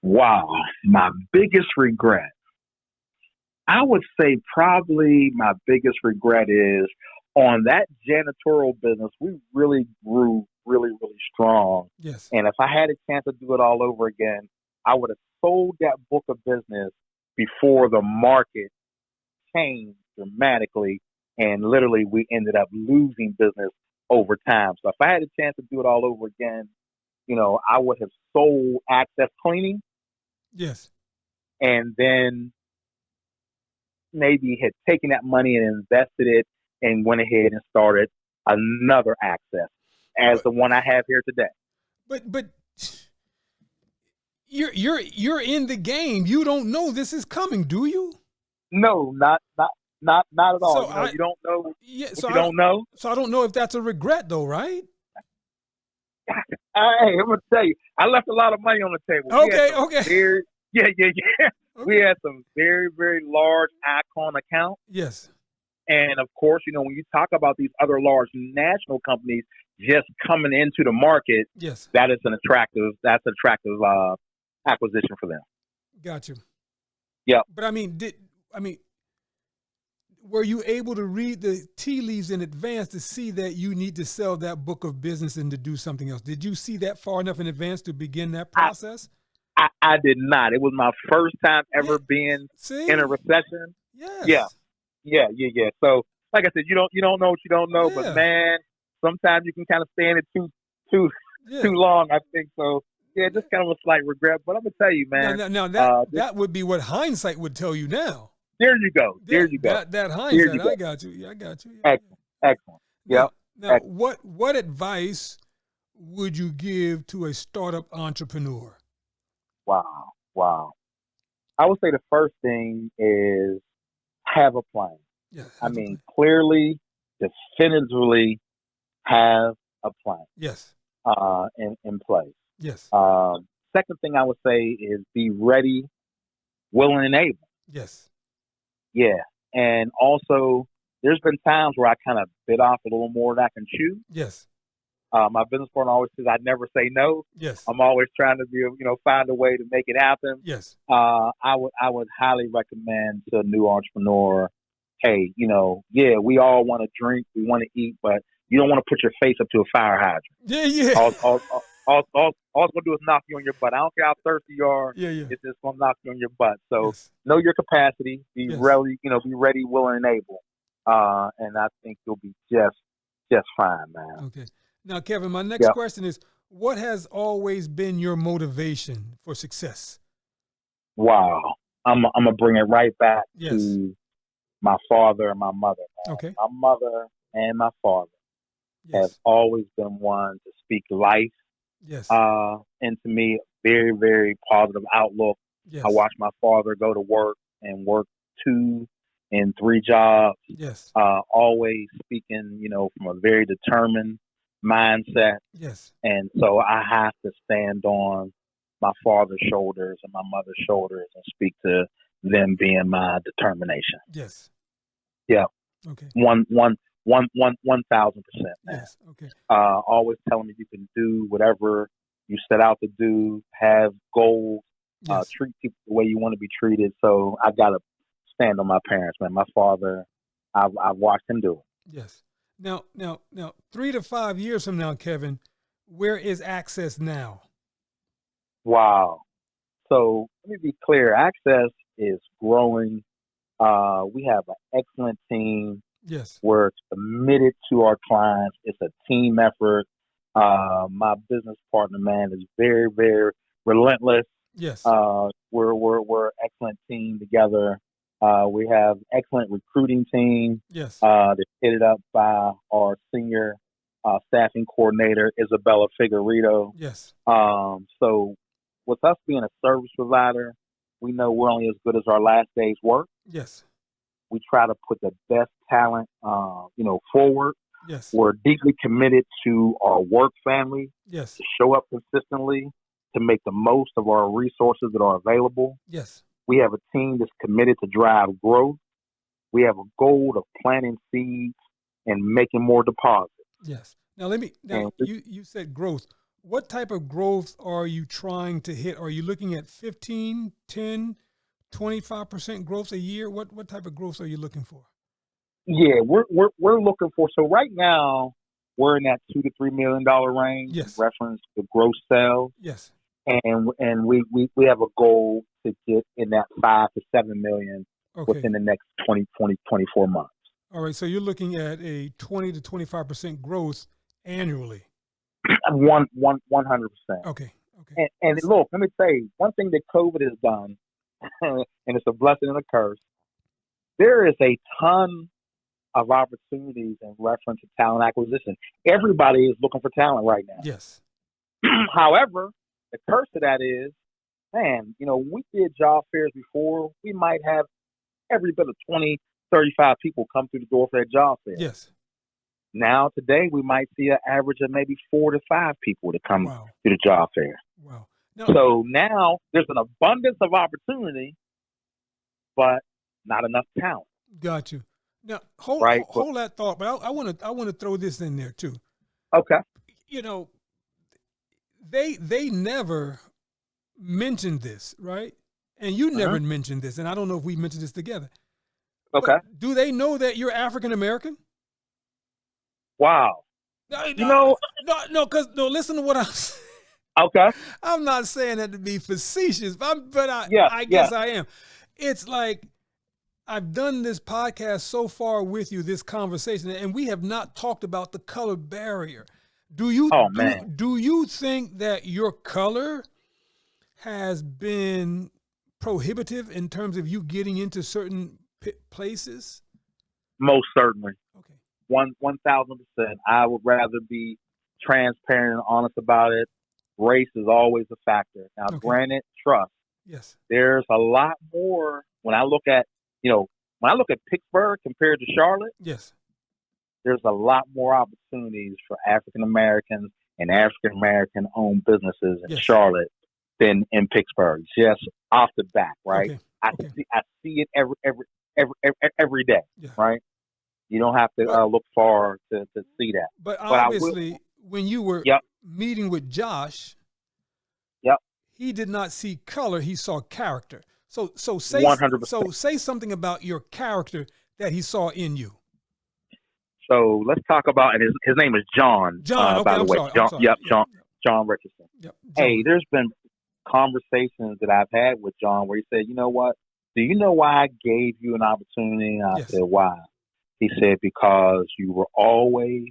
D: Wow, my biggest regret. I would say probably my biggest regret is on that janitorial business. We really grew really, really strong.
E: Yes.
D: And if I had a chance to do it all over again, I would have sold that book of business before the market changed dramatically. And literally, we ended up losing business over time. So if I had a chance to do it all over again, I would have sold access cleaning
E: Yes.
D: and then maybe had taken that money and invested it and went ahead and started another access as
E: But
D: the one I have here today.
E: but you're in the game. You don't know this is coming, do you?
D: No, not at all.
E: So I
D: You don't know
E: yeah.
D: what you don't know.
E: So I don't know if that's a regret though, right?
D: Hey, I'm gonna tell you, I left a lot of money on the table.
E: Okay. Okay.
D: Yeah. We
E: Okay.
D: had some very, very large icon accounts.
E: Yes.
D: And of course, when you talk about these other large national companies just coming into the market,
E: Yes.
D: that's an attractive acquisition for them.
E: Got you.
D: Yeah.
E: But were you able to read the tea leaves in advance to see that you need to sell that book of business and to do something else? Did you see that far enough in advance to begin that process?
D: I did not. It was my first time
E: Yeah.
D: ever being
E: See?
D: in a recession.
E: Yes.
D: Yeah. So, like I said, you don't know what you don't know, but
E: Yeah.
D: man, sometimes you can kind of stay in it too
E: Yeah.
D: long. I think so. Yeah, just kind of a slight regret. But I'm gonna tell you, man.
E: Now that would be what hindsight would tell you now.
D: There you go. There you go.
E: That
D: There
E: hindsight,
D: you go.
E: I got you. Yeah, I got you. Yeah,
D: Excellent. Excellent.
E: yeah. Now,
D: Excellent.
E: what advice would you give to a startup entrepreneur?
D: Wow. I would say the first thing is have a plan.
E: Yeah,
D: I
E: have a
D: mean,
E: plan.
D: clearly, definitively have a plan
E: Yes.
D: in place.
E: Yes.
D: Second thing I would say is be ready, willing, and able.
E: Yes.
D: Yeah. And also, there's been times where I kind of bit off a little more than I can chew.
E: Yes.
D: My business partner always says I never say no.
E: Yes.
D: I'm always trying to find a way to make it happen.
E: Yes.
D: I would highly recommend to a new entrepreneur, hey, yeah, we all want to drink, we want to eat, but you don't want to put your face up to a fire hydrant.
E: Yeah.
D: All it's gonna do is knock you on your butt. I don't care how thirsty you are.
E: Yeah.
D: It's just gonna knock you on your butt. So
E: Yes.
D: know your capacity. Be
E: Yes.
D: ready. Be ready, willing, and able. And I think you'll be just fine, man.
E: Okay. Now, Kevin, my next
D: Yeah.
E: question is, what has always been your motivation for success?
D: Wow. I'm gonna bring it right back
E: Yes.
D: to my father and my mother. Man.
E: Okay.
D: My mother and my father have
E: Yes.
D: always been one to speak life
E: Yes.
D: And to me, very, very positive outlook.
E: Yes.
D: I watched my father go to work and work 2 and 3 jobs,
E: Yes.
D: always speaking, from a very determined mindset.
E: Yes.
D: And so I have to stand on my father's shoulders and my mother's shoulders and speak to them being my determination.
E: Yes.
D: Yeah.
E: Okay.
D: 1,000%, man.
E: Yes. Okay.
D: Always telling me you can do whatever you set out to do, have goals,
E: Yes.
D: treat people the way you want to be treated. So I got to stand on my parents, man. My father, I've watched him do it.
E: Yes. Now, 3 to 5 years from now, Kevin, where is Access now?
D: Wow. So let me be clear. Access is growing. We have an excellent team.
E: Yes.
D: We're committed to our clients. It's a team effort. My business partner, man, is very, very relentless.
E: Yes.
D: We're an excellent team together. We have excellent recruiting team.
E: Yes.
D: That's headed up by our senior staffing coordinator, Isabella Figueredo.
E: Yes.
D: So with us being a service provider, we know we're only as good as our last day's work.
E: Yes.
D: We try to put the best talent, forward.
E: Yes.
D: We're deeply committed to our work family,
E: Yes.
D: to show up consistently, to make the most of our resources that are available.
E: Yes.
D: We have a team that's committed to drive growth. We have a goal of planting seeds and making more deposits.
E: Yes. Now you said growth. What type of growth are you trying to hit? Are you looking at 15, 10, 25% growth a year? What type of growth are you looking for?
D: Yeah, we're looking for. So right now we're in that $2 to $3 million range.
E: Yes.
D: In reference to gross sales.
E: Yes.
D: And we have a goal to get in that 5 to 7 million within the next 24 months.
E: All right. So you're looking at a 20 to 25% growth annually.
D: 100%.
E: Okay.
D: And look, let me tell you, one thing that COVID has done, and it's a blessing and a curse, there is a ton of opportunities in reference to talent acquisition. Everybody is looking for talent right now.
E: Yes.
D: However, the curse of that is, man, when we did job fairs before, we might have every bit of 20, 35 people come through the door for that job fair.
E: Yes.
D: Now, today, we might see an average of maybe 4 to 5 people to come
E: Wow.
D: to the job fair.
E: Wow.
D: So now there's an abundance of opportunity, but not enough talent.
E: Got you. Now hold that thought, but I want to throw this in there too.
D: Okay.
E: They never mentioned this, right? And you never mentioned this, and I don't know if we mentioned this together.
D: Okay.
E: But do they know that you're African American?
D: Wow.
E: No, listen to what I'm saying.
D: Okay.
E: I'm not saying that to be facetious, but I guess I am. It's like I've done this podcast so far with you, this conversation, and we have not talked about the color barrier. Do you think that your color has been prohibitive in terms of you getting into certain places?
D: Most certainly.
E: Okay.
D: 1,000%. I would rather be transparent and honest about it. Race is always a factor. Now, granted, trust.
E: Yes.
D: There's a lot more when I look at Pittsburg compared to Charlotte.
E: Yes. There's
D: a lot more opportunities for African Americans and African American owned businesses in Charlotte than in Pittsburgh. Just off the bat, right?
E: Okay.
D: I see it every day, right? You don't have to look far to see that.
E: But obviously, when you were meeting with Josh, he did not see color; he saw character. So say
D: 100%.
E: So say something about your character that he saw in you.
D: So let's talk about, and his name is John.
E: John,
D: by the way.
E: Sorry.
D: John Richardson.
E: Yep. John.
D: Hey, there's been conversations that I've had with John where he said, you know what? Do you know why I gave you an opportunity? And I said, why? He said, because you were always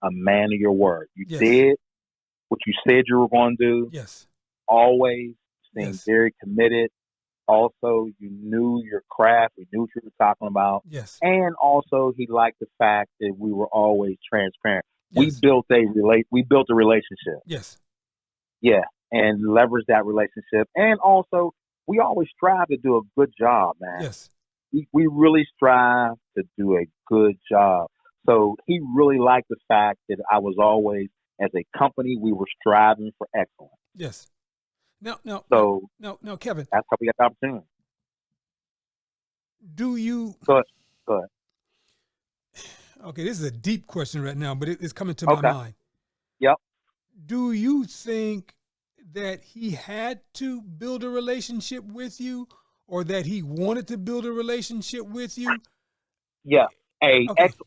D: a man of your word. You did what you said you were going to do.
E: Yes.
D: Always seemed very committed. Also, you knew your craft. You knew what you were talking about.
E: Yes.
D: And also, he liked the fact that we were always transparent.
E: Yes.
D: We built a relationship.
E: Yes.
D: Yeah, and leverage that relationship. And also, we always strive to do a good job, man.
E: Yes.
D: We really strive to do a good job. So he really liked the fact that I was always, as a company, we were striving for excellence.
E: Yes. Now,
D: So
E: Kevin,
D: that's how we got the opportunity.
E: do you?
D: Good, good.
E: Okay, this is a deep question right now, but it's coming to my
D: Okay.
E: mind.
D: Yep.
E: Do you think that he had to build a relationship with you, or that he wanted to build a relationship with you?
D: Yeah.
E: Okay.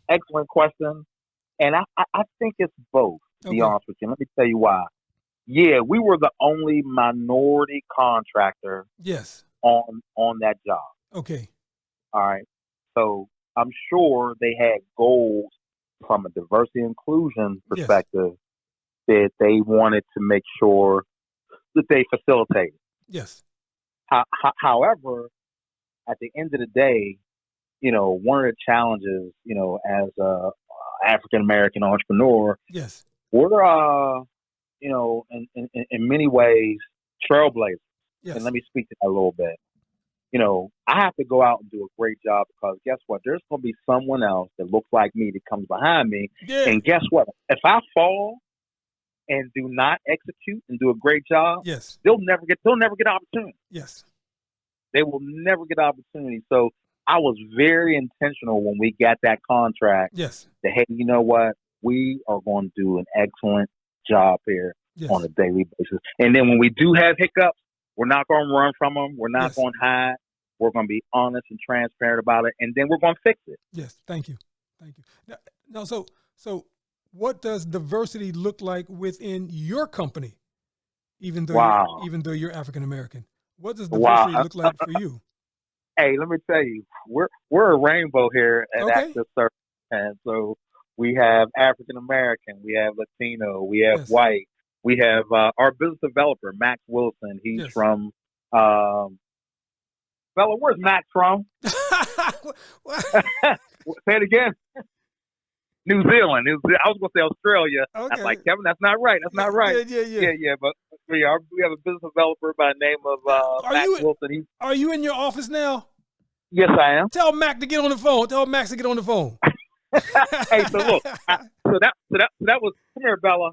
D: Excellent question. And I think it's both, to be
E: Okay.
D: honest with you. Let me tell you why. Yeah, we were the only minority contractor
E: Yes.
D: on that job.
E: Okay.
D: All right. So I'm sure they had goals from a diversity inclusion
E: Yes.
D: perspective that they wanted to make sure that they facilitated.
E: Yes.
D: However, at the end of the day, one of the challenges, as a African American entrepreneur,
E: Yes.
D: we're in many ways trailblazers.
E: Yes.
D: And let me speak to that a little bit. I have to go out and do a great job because guess what? There's going to be someone else that looks like me that comes behind me.
E: Yeah.
D: And guess what? If I fall and do not execute and do a great job,
E: Yes.
D: they'll never get opportunity.
E: Yes.
D: They will never get opportunity. So I was very intentional when we got that contract.
E: Yes.
D: That, hey, you know what? We are going to do an excellent job here
E: Yes.
D: on a daily basis. And then when we do have hiccups, we're not going to run from them. We're not
E: Yes.
D: going to hide. We're going to be honest and transparent about it, and then we're going to fix it.
E: Yes. Thank you. Now, so what does diversity look like within your company? Even though you're African American, what does diversity look like for you?
D: Hey, let me tell you, we're a rainbow here at
E: Okay.
D: Access Service, and so we have African American, we have Latino, we have
E: Yes.
D: white, we have our business developer Max Wilson. He's
E: Yes.
D: from fella. Where's Max from? Say it again. New Zealand. I was going to say Australia.
E: Okay.
D: I'm like, Kevin, that's not right. That's not right.
E: Yeah.
D: But we have a business developer by the name of Max Wilson.
E: Are you in your office now?
D: Yes, I am.
E: Tell Mac to get on the phone. Tell Max to get on the phone.
D: Hey, so look, so that was, come here, Bella.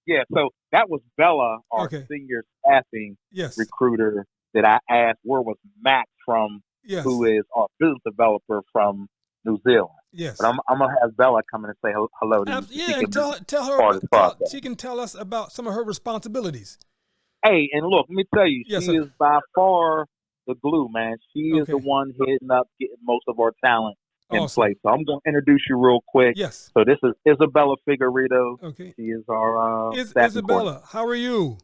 D: Yeah, so that was Bella, our
E: Okay.
D: senior staffing
E: Yes.
D: recruiter that I asked where was Max from,
E: Yes.
D: who is our business developer from New Zealand.
E: Yes.
D: But I'm gonna have Bella come in and say hello to you.
E: Yeah, and tell her
D: part of the process.
E: she can tell us about some of her responsibilities.
D: Hey, and look, let me tell you,
E: Yes,
D: she
E: sir.
D: is by far the glue, man. She is the
E: Okay.
D: one heading up, getting most of our talent in
E: Awesome.
D: place. So I'm going to introduce you real quick.
E: Yes.
D: So this is Isabella Figueredo.
E: Okay.
D: She is our
E: Isabella, how are you?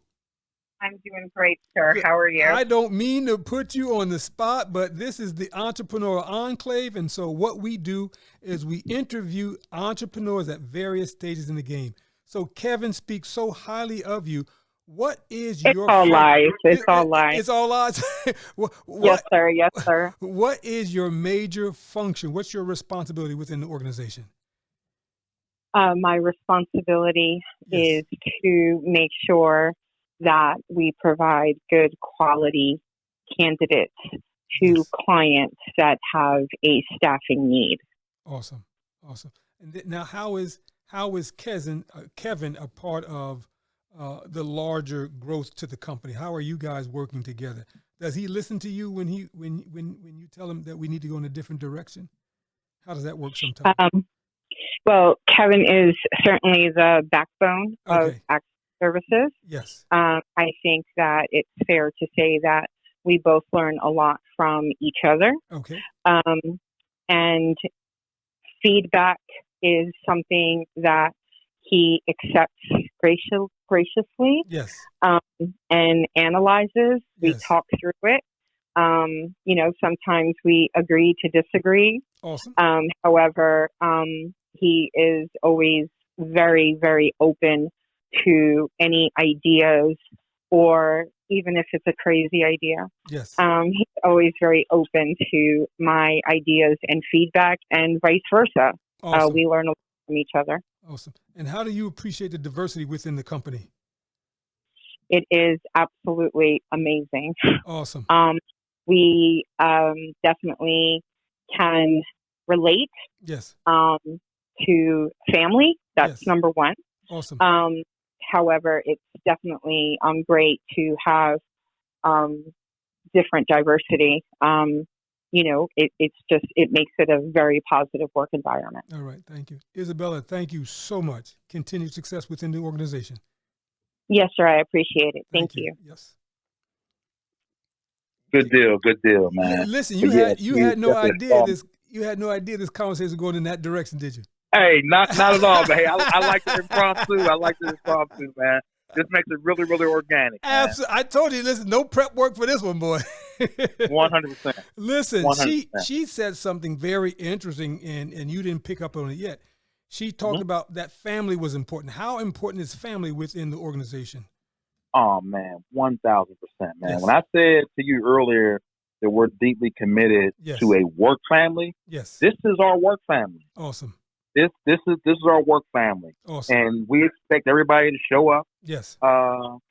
F: I'm doing great, sir. How are you?
E: I don't mean to put you on the spot, but this is the Entrepreneur Enclave. And so what we do is we interview entrepreneurs at various stages in the game. So Kevin speaks so highly of you. What is
F: It's
E: your
F: all lies. It's all lies.
E: It's all lies.
F: Yes, sir. Yes, sir.
E: What is your major function? What's your responsibility within the organization?
F: My responsibility
E: Yes.
F: is to make sure that we provide good quality candidates to
E: Yes.
F: clients that have a staffing need.
E: Awesome. And now, how is Kevin a part of the larger growth to the company? How are you guys working together? Does he listen to you when you tell him that we need to go in a different direction? How does that work sometimes?
F: Well, Kevin is certainly the backbone of
E: Okay.
F: Access Services.
E: Yes.
F: I think that it's fair to say that we both learn a lot from each other.
E: Okay.
F: And feedback is something that he accepts graciously
E: Yes.
F: and analyzes. We
E: Yes.
F: talk through it. Sometimes we agree to disagree.
E: Awesome.
F: However, he is always very, very open to any ideas, or even if it's a crazy idea.
E: Yes.
F: He's always very open to my ideas and feedback, and vice versa.
E: Awesome.
F: We learn a lot from each other.
E: Awesome. And how do you appreciate the diversity within the company?
F: It is absolutely amazing.
E: Awesome.
F: We definitely can relate
E: Yes.
F: to family. That's
E: Yes.
F: number one.
E: Awesome.
F: However, it's definitely great to have different diversity. It makes it a very positive work environment.
E: All right. Thank you. Isabella, thank you so much. Continued success within the organization.
F: Yes, sir. I appreciate it. Thank you.
E: Yes.
D: Good deal, man.
E: Listen,
D: But
E: you had no idea
D: this.
E: this conversation was going in that direction, did you?
D: Hey, not at all, man. I like the impromptu. Man. This makes it really, really organic.
E: Absolutely. I told you, listen, no prep work for this one, boy.
D: 100%.
E: Listen,
D: 100%.
E: she said something very interesting, and you didn't pick up on it yet. She talked about that family was important. How important is family within the organization?
D: Oh, man, 1,000%, man.
E: Yes.
D: When I said to you earlier that we're deeply committed to a work family,
E: yes,
D: this is our work family.
E: Awesome.
D: This is our work family.
E: Awesome.
D: And we expect everybody to show up
E: yes,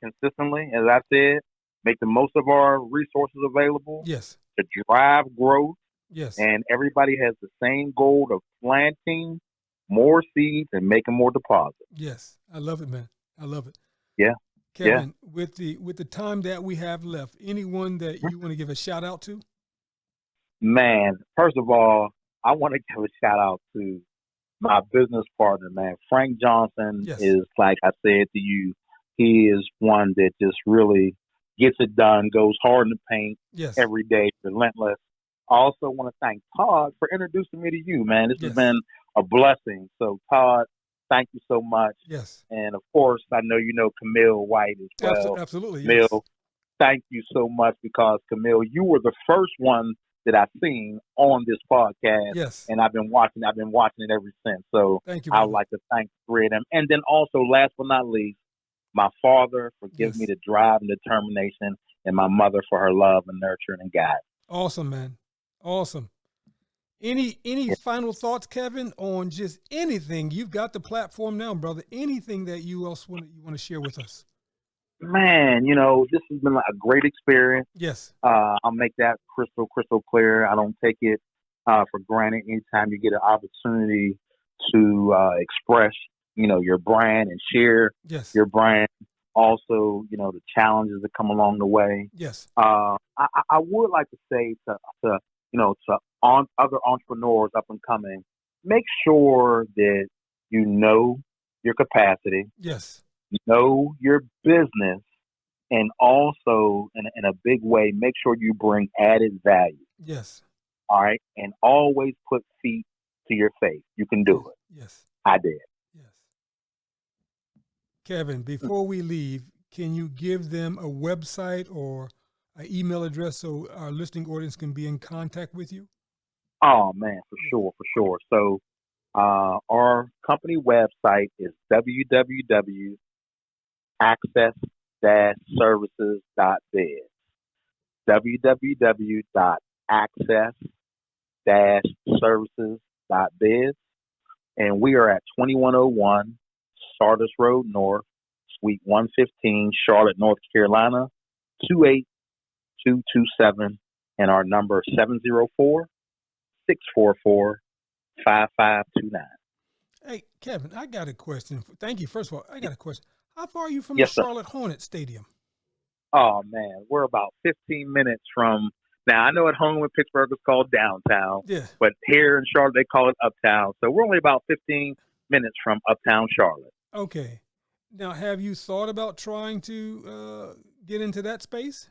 D: consistently, as I said, make the most of our resources available
E: yes,
D: to drive growth.
E: yes.
D: And everybody has the same goal of planting more seeds and making more deposits.
E: Yes. I love it, man. I love it.
D: Yeah.
E: Kevin, with the time that we have left, anyone that you want to give a shout out to?
D: Man, first of all, I want to give a shout out to my business partner, man. Frank Johnson is, like I said to you, he is one that just really gets it done, goes hard in the paint every day, relentless. I also want to thank Todd for introducing me to you, man. This has been a blessing. So, Todd, thank you so much.
E: Yes.
D: And, of course, I know you know Camille White as well.
E: Absolutely.
D: Camille, thank you so much because, Camille, you were the first one that I've seen on this podcast.
E: Yes.
D: And I've been watching it ever since. So
E: thank you,
D: I would like to thank the three of them. And then also, last but not least, my father for giving me the drive and determination, and my mother for her love and nurturing and guidance.
E: Awesome, man. Awesome. Any final thoughts, Kevin, on just anything? You've got the platform now, brother. Anything that you want to share with us?
D: Man, this has been a great experience.
E: Yes.
D: I'll make that crystal clear. I don't take it for granted anytime you get an opportunity to express, your brand and share your brand. Also, the challenges that come along the way.
E: Yes.
D: I would like to say to other entrepreneurs up and coming, make sure that you know your capacity.
E: Yes.
D: Know your business, and also in a big way, make sure you bring added value.
E: Yes.
D: All right. And always put feet to your face. You can do it.
E: Yes.
D: I did.
E: Yes. Kevin, before we leave, can you give them a website or an email address so our listening audience can be in contact with you?
D: Oh, man, for sure. So our company website is www.access-services.biz. www.access-services.biz. And we are at 2101 Stardust Road North, Suite 115, Charlotte, North Carolina, 28227. And our number is 704-644-5529.
E: Hey, Kevin, I got a question. Thank you. First of all, I got a question. How far are you from
D: Yes,
E: the
D: sir.
E: Charlotte Hornets Stadium?
D: Oh, man, we're about 15 minutes from. Now, I know at home in Pittsburgh it's called downtown, but here in Charlotte they call it uptown. So we're only about 15 minutes from uptown Charlotte.
E: Okay. Now, have you thought about trying to get into that space?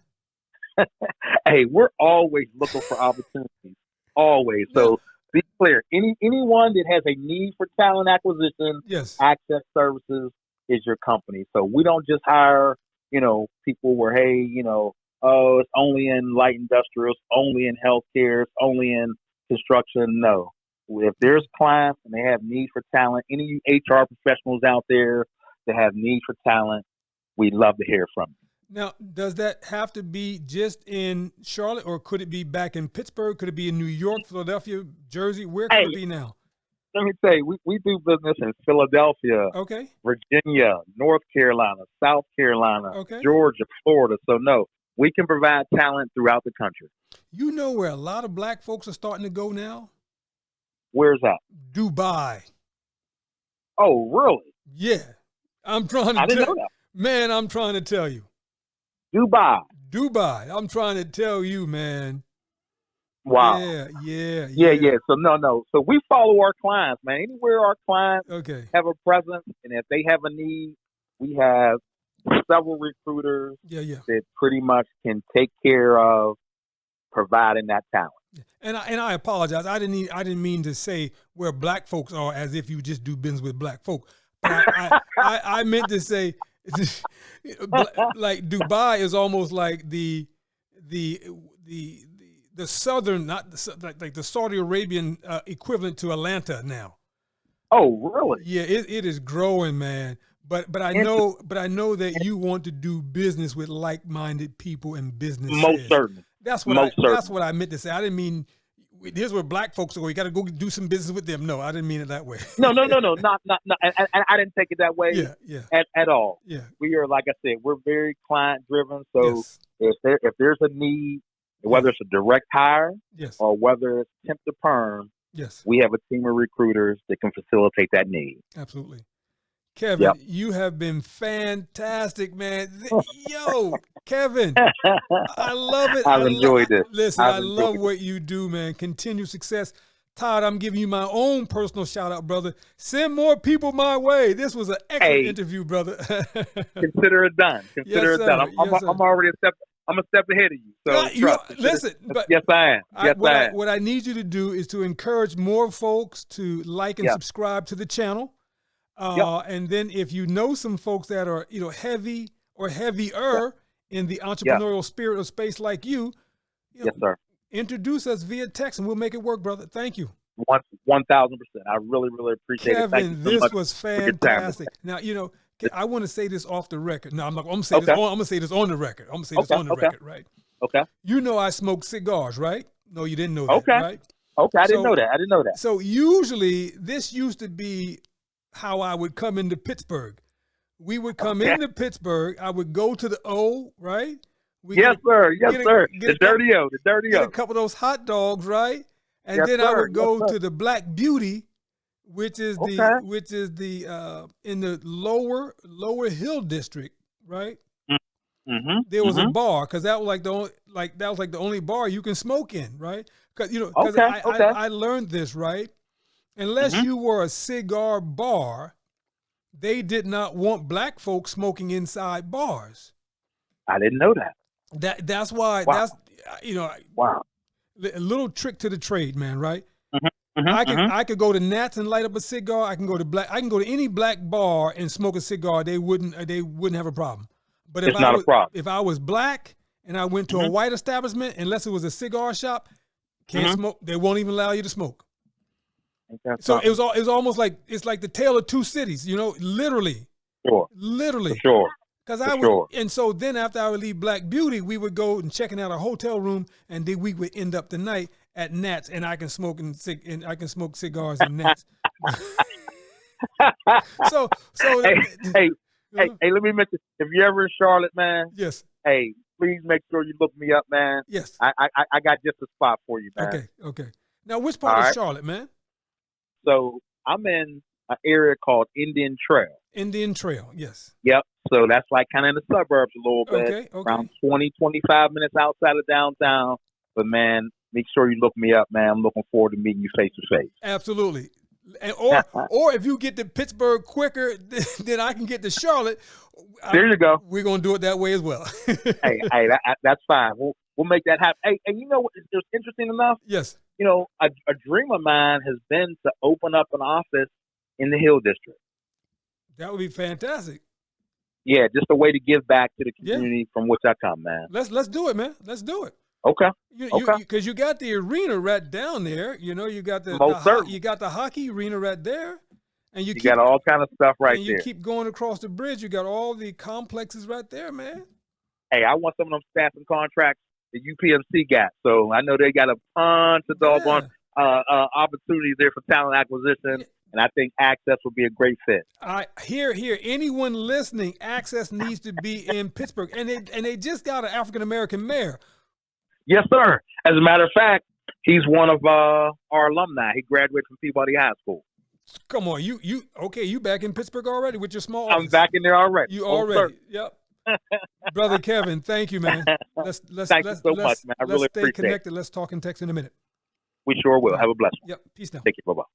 D: Hey, we're always looking for opportunities, always. So be clear, anyone that has a need for talent acquisition, Access Services is your company. So we don't just hire, people where, hey, it's only in light industrial, it's only in healthcare, it's only in construction. No. If there's clients and they have need for talent, any HR professionals out there that have need for talent, we'd love to hear from you.
E: Now, does that have to be just in Charlotte, or could it be back in Pittsburgh? Could it be in New York, Philadelphia, Jersey? Where could it be now?
D: let me tell you, we do business in Philadelphia,
E: Okay.
D: Virginia, North Carolina, South Carolina,
E: Okay.
D: Georgia, Florida. So no, we can provide talent throughout the country.
E: You know where a lot of black folks are starting to go now?
D: Where's that?
E: Dubai.
D: Oh, really?
E: Yeah. I'm trying to
D: I didn't know that.
E: Man, I'm trying to tell you.
D: Dubai.
E: I'm trying to tell you, man.
D: Wow.
E: Yeah.
D: So no. So we follow our clients, man. Anywhere our clients
E: Okay.
D: have a presence, and if they have a need, we have several recruiters
E: Yeah.
D: that pretty much can take care of providing that talent.
E: And I apologize. I didn't mean to say where black folks are as if you just do business with black folk. But I meant to say like Dubai is almost like the southern, not like the Saudi Arabian equivalent to Atlanta now.
D: Oh, really?
E: Yeah, it is growing, man. But I know that you want to do business with like-minded people and businesses.
D: Most certainly.
E: That's what I meant to say. I didn't mean here's where black folks are. You got to go do some business with them. No, I didn't mean it that way.
D: No. Not. And I didn't take it that way.
E: Yeah.
D: At all.
E: Yeah.
D: We are, like I said, we're very client driven. So
E: Yes.
D: if there's a need, whether it's a direct hire
E: Yes.
D: or whether it's temp to perm,
E: Yes.
D: we have a team of recruiters that can facilitate that need.
E: Absolutely. Kevin, you have been fantastic, man. Yo, Kevin, I love it.
D: I've enjoyed this.
E: Listen, I love what you do, man. Continued success. Todd, I'm giving you my own personal shout out, brother. Send more people my way. This was an excellent interview, brother.
D: Consider it done. Consider it done. I'm already I'm a step ahead of you. So
E: listen, but
D: yes, I am.
E: What I need you to do is to encourage more folks to like and subscribe to the channel. And then if you know some folks that are, heavy or heavier in the entrepreneurial spirit of space like you,
D: yes, sir.
E: Introduce us via text and we'll make it work, brother. Thank you.
D: 1,000%. I really, really appreciate
E: Kevin,
D: it. Thank you so
E: this
D: much
E: was fantastic. Now, I want to say this off the record. No, I'm not. I'm gonna say this. I'm gonna say this on the record. I'm gonna say this on the record, right?
D: Okay.
E: You know I smoke cigars, right? No, you didn't know that, right?
D: Okay, I didn't know that.
E: So usually, this used to be how I would come into Pittsburgh. We would come into Pittsburgh. I would go to the O, right?
D: Yes, sir. The dirty O.
E: Get a couple of those hot dogs, right? And then I would go to the Black Beauty, which is the in the lower Hill district, right?
D: Mm-hmm.
E: There was a bar because that was like the only bar you can smoke in, right? Because I learned this, right. Unless you were a cigar bar, they did not want black folks smoking inside bars.
D: I didn't know that.
E: That's why.
D: Wow. Wow.
E: A little trick to the trade, man. Right?
D: Mm-hmm.
E: I could go to Nats and light up a cigar. I can go to any black bar and smoke a cigar. They wouldn't have a problem. But if I was black and I went to a white establishment, unless it was a cigar shop, can't smoke. They won't even allow you to smoke. So it was almost like it's like the tale of two cities, literally.
D: Sure.
E: Literally.
D: For sure.
E: And so then after I would leave Black Beauty, we would go and checking out a hotel room, and then we would end up the night at Nats, and I can smoke cigars in Nats. so
D: hey, let me mention, if you're ever in Charlotte, man.
E: Yes.
D: Hey, please make sure you look me up, man.
E: Yes.
D: I got just a spot for you, man.
E: Okay. Now, which part of Charlotte, man?
D: So I'm in an area called Indian Trail.
E: Indian Trail, yes.
D: Yep. So that's like kind of in the suburbs a little bit.
E: Okay.
D: Around 20, 25 minutes outside of downtown. But, man, make sure you look me up, man. I'm looking forward to meeting you face to face.
E: Absolutely. Or if you get to Pittsburgh quicker than I can get to Charlotte,
D: there you go.
E: We're gonna do it that way as well.
D: hey, that's fine. We'll make that happen. Hey, and you know what? It's interesting enough.
E: Yes.
D: A dream of mine has been to open up an office in the Hill District. That
E: would be fantastic.
D: Yeah, just a way to give back to the community from which I come, man.
E: Let's do it, man. Let's do it.
D: Okay.
E: Because you got the arena right down there. You got the hockey arena right there, and you got all kind of stuff right there. You keep going across the bridge. You got all the complexes right there, man. Hey, I want some of them staffing contracts the UPMC got. So I know they got a bunch of doggone
D: opportunities there for talent acquisition, and I think Access would be a great fit.
E: Here, anyone listening, Access needs to be in Pittsburgh, and they just got an African American mayor.
D: Yes, sir. As a matter of fact, he's one of our alumni. He graduated from Peabody High School.
E: Come on, you back in Pittsburgh already with your small office?
D: I'm back in there already.
E: You already? Yep. Brother Kevin, thank you, man.
D: Thank you so much, man. I really appreciate it.
E: Let's stay connected. Let's talk and text in a minute.
D: We sure will. Have a blessed one.
E: Yep. Peace now.
D: Thank you. Bye-bye.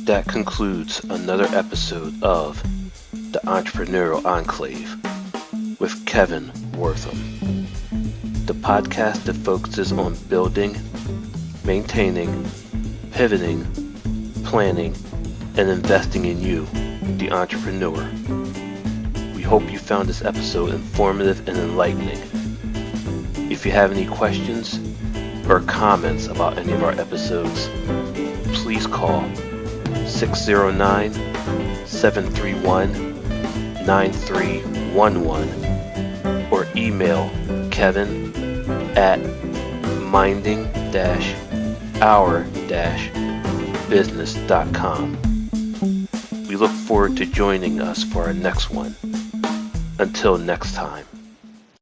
A: That concludes another episode of The Entrepreneurial Enclave with Kevin Wortham, the podcast that focuses on building, maintaining, pivoting, planning, and investing in you, the entrepreneur. We hope you found this episode informative and enlightening. If you have any questions or comments about any of our episodes, please call 609-731-9311 or email kevin@minding-our-business.com. We look forward to joining us for our next one. Until next time.